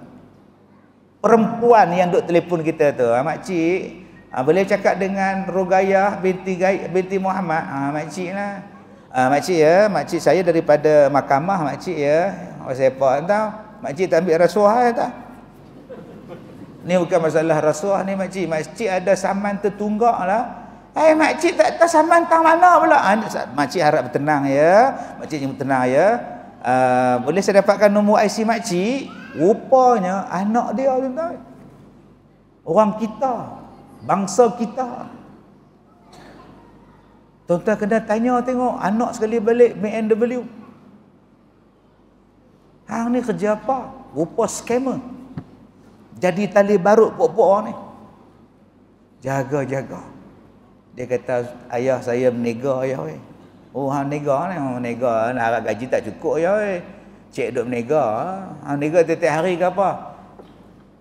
Perempuan yang duk telefon kita tu, makcik, boleh cakap dengan Rogayah binti Muhammad. Makcik lah. Makcik ya, makcik saya daripada mahkamah makcik ya. Saya apa tahu. Makcik tak ambil rasuah ya tak? Ni bukan masalah rasuah ni makcik. Makcik ada saman tertunggak lah. Makcik tak tahu saman tang mana pula. Makcik harap bertenang ya. Makcik bertenang ya. Boleh saya dapatkan nombor IC makcik? Rupanya anak dia tuan-tuan. Orang kita, bangsa kita. Tuan-tuan kena tanya tengok anak sekali balik BMW. Hang ni kerja apa? Rupa scammer. Jadi tali barut pok-pok orang ni. Jaga-jaga. Dia kata ayah saya menega ayah weh. Oh hang nega ni, menega nak gaji tak cukup ayah weh. Cik duk menega. Hang nega tiap hari ke apa?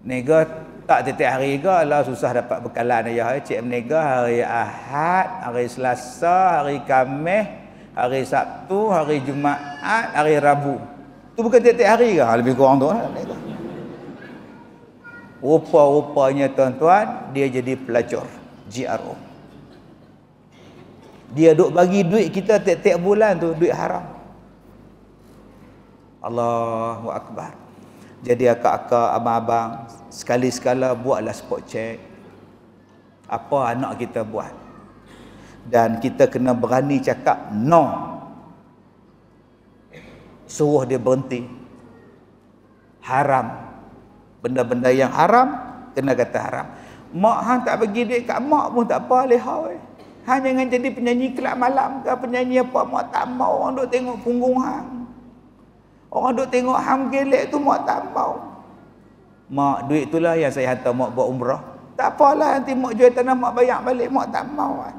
Nega tak tiap hari ke lah, susah dapat bekalan ayah. Cik menega hari Ahad, hari Selasa, hari Khamis, hari Sabtu, hari Jumaat, hari Rabu. Tu bukan tiap hari ke? Lebih kurang tu lah. Rupa-rupanya tuan-tuan, dia jadi pelacur GRO. Dia duk bagi duit kita tiap-tiap bulan tu, duit haram. Allahu Akbar. Jadi akak-akak, abang-abang, sekali-sekala buatlah spot check. Apa anak kita buat. Dan kita kena berani cakap no. Suruh dia berhenti. Haram. Benda-benda yang haram, kena kata haram. Mak hang tak bagi duit kat mak pun tak apa, lehau. Hang jangan jadi penyanyi kelab malam ke, penyanyi apa, mak tak mau. Orang duk tengok punggung hang. Orang duk tengok hang gelek tu, mak tak mau. Mak, duit itulah yang saya hantar mak buat umrah. Tak apalah, nanti mak jual tanah, mak bayar balik, mak tak mau.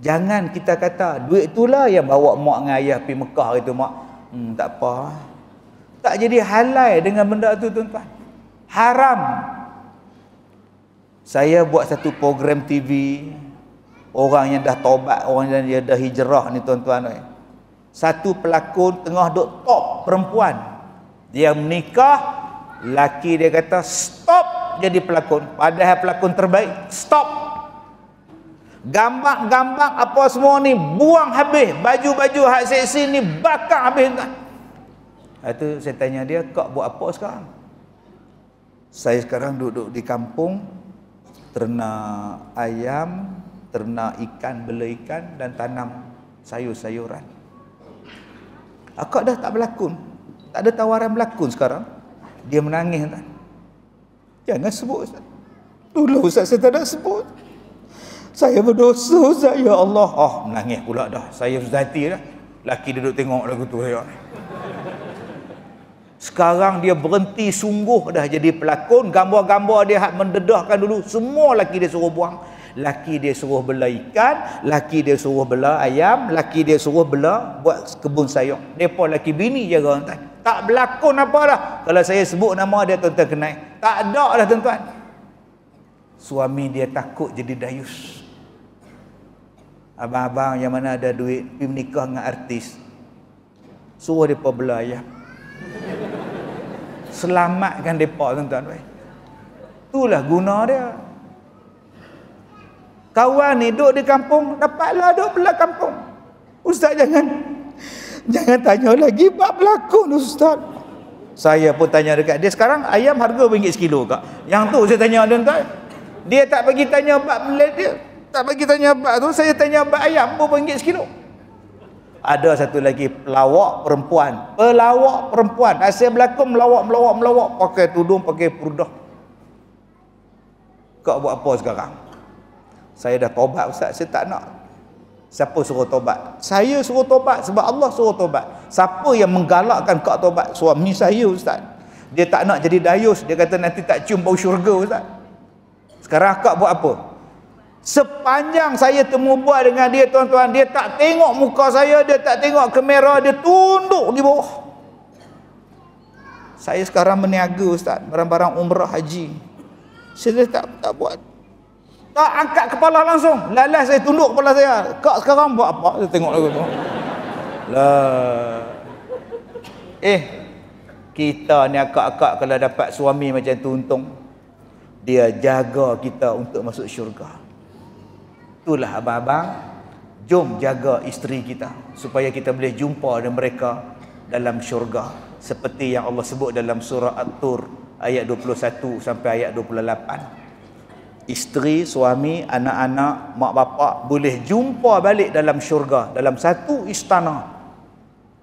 Jangan kita kata, duit itulah yang bawa mak dengan ayah pergi Mekah itu, mak. Tak apa. Tak jadi halal dengan benda tu tuan-tuan. Haram. Saya buat satu program TV. Orang yang dah taubat, orang yang dah hijrah ni tuan-tuan. Satu pelakon tengah duk top perempuan. Dia menikah, laki dia kata stop jadi pelakon. Padahal pelakon terbaik. Stop. Gambar-gambar apa semua ni buang habis. Baju-baju hak seksi ni bakar habis tuan. Itu saya tanya dia, kau buat apa sekarang? Saya sekarang duduk di kampung, ternak ayam, ternak ikan, bela ikan dan tanam sayur-sayuran. Akak dah tak berlakon. Tak ada tawaran berlakon sekarang. Dia menangis kan. Jangan sebut Ustaz. Dulu Ustaz saya tak nak sebut. Saya berdosa Ustaz, ya Allah. Menangis pula dah. Saya susah hati dah. Laki duduk tengok lagu tu ya. Sekarang dia berhenti sungguh dah jadi pelakon. Gambar-gambar dia hak mendedahkan dulu. Semua laki dia suruh buang. Laki dia suruh bela ikan, laki dia suruh bela ayam, laki dia suruh bela buat kebun sayur. Depa laki bini jaga tuan. Tak berlakon apa dah. Kalau saya sebut nama dia tuan-tuan kenal. Tak ada dah tuan-tuan. Suami dia takut jadi dayus. Abang-abang yang mana ada duit pergi menikah dengan artis, suruh depa bela ayam. Selamatkan depa tuan-tuan. Itulah guna dia. Kawan ni duduk di kampung, dapatlah duduk belah kampung. Ustaz jangan tanya lagi bab berlakon ustaz. Saya pun tanya dekat dia, sekarang ayam harga RM1 sekilo kak. Yang tu saya tanya tuan-tuan. Dia tak bagi tanya bab dia, tak bagi tanya bab tu, saya tanya bab ayam pun RM1 sekilo. Ada satu lagi pelawak perempuan. Asyik berlakon melawak, pakai tudung, pakai purdah. Kau buat apa sekarang? Saya dah tobat ustaz, saya tak nak. Siapa suruh tobat? Saya suruh tobat sebab Allah suruh tobat. Siapa yang menggalakkan kau tobat? Suami saya ustaz. Dia tak nak jadi dayus, dia kata nanti tak cium bau syurga ustaz. Sekarang akak buat apa? Sepanjang saya temu buat dengan dia tuan-tuan, dia tak tengok muka saya, dia tak tengok kamera, dia tunduk di bawah. Saya sekarang meniaga ustaz, barang-barang umrah haji. Saya tak buat. Tak angkat kepala langsung. Lalas saya tunduk kepala saya. Kak sekarang buat apa? Saya tengok lagi tu. Lah. Kita ni akak-akak kalau dapat suami macam tu untung. Dia jaga kita untuk masuk syurga. Itulah abang-abang, jom jaga isteri kita supaya kita boleh jumpa dengan mereka dalam syurga seperti yang Allah sebut dalam surah At-Tur ayat 21 sampai ayat 28. Isteri, suami, anak-anak, mak bapak boleh jumpa balik dalam syurga dalam satu istana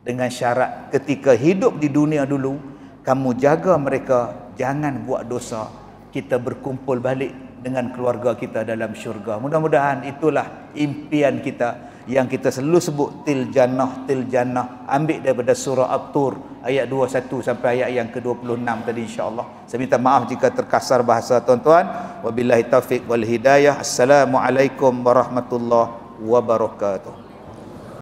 dengan syarat ketika hidup di dunia dulu kamu jaga mereka jangan buat dosa, kita berkumpul balik dengan keluarga kita dalam syurga. Mudah-mudahan itulah impian kita yang kita selalu sebut til jannah. Ambil daripada surah At-Tur ayat 21 sampai ayat yang ke-26 tadi insya-Allah. Saya minta maaf jika terkasar bahasa tuan-tuan. Wabillahi taufik wal hidayah. Assalamualaikum warahmatullahi wabarakatuh.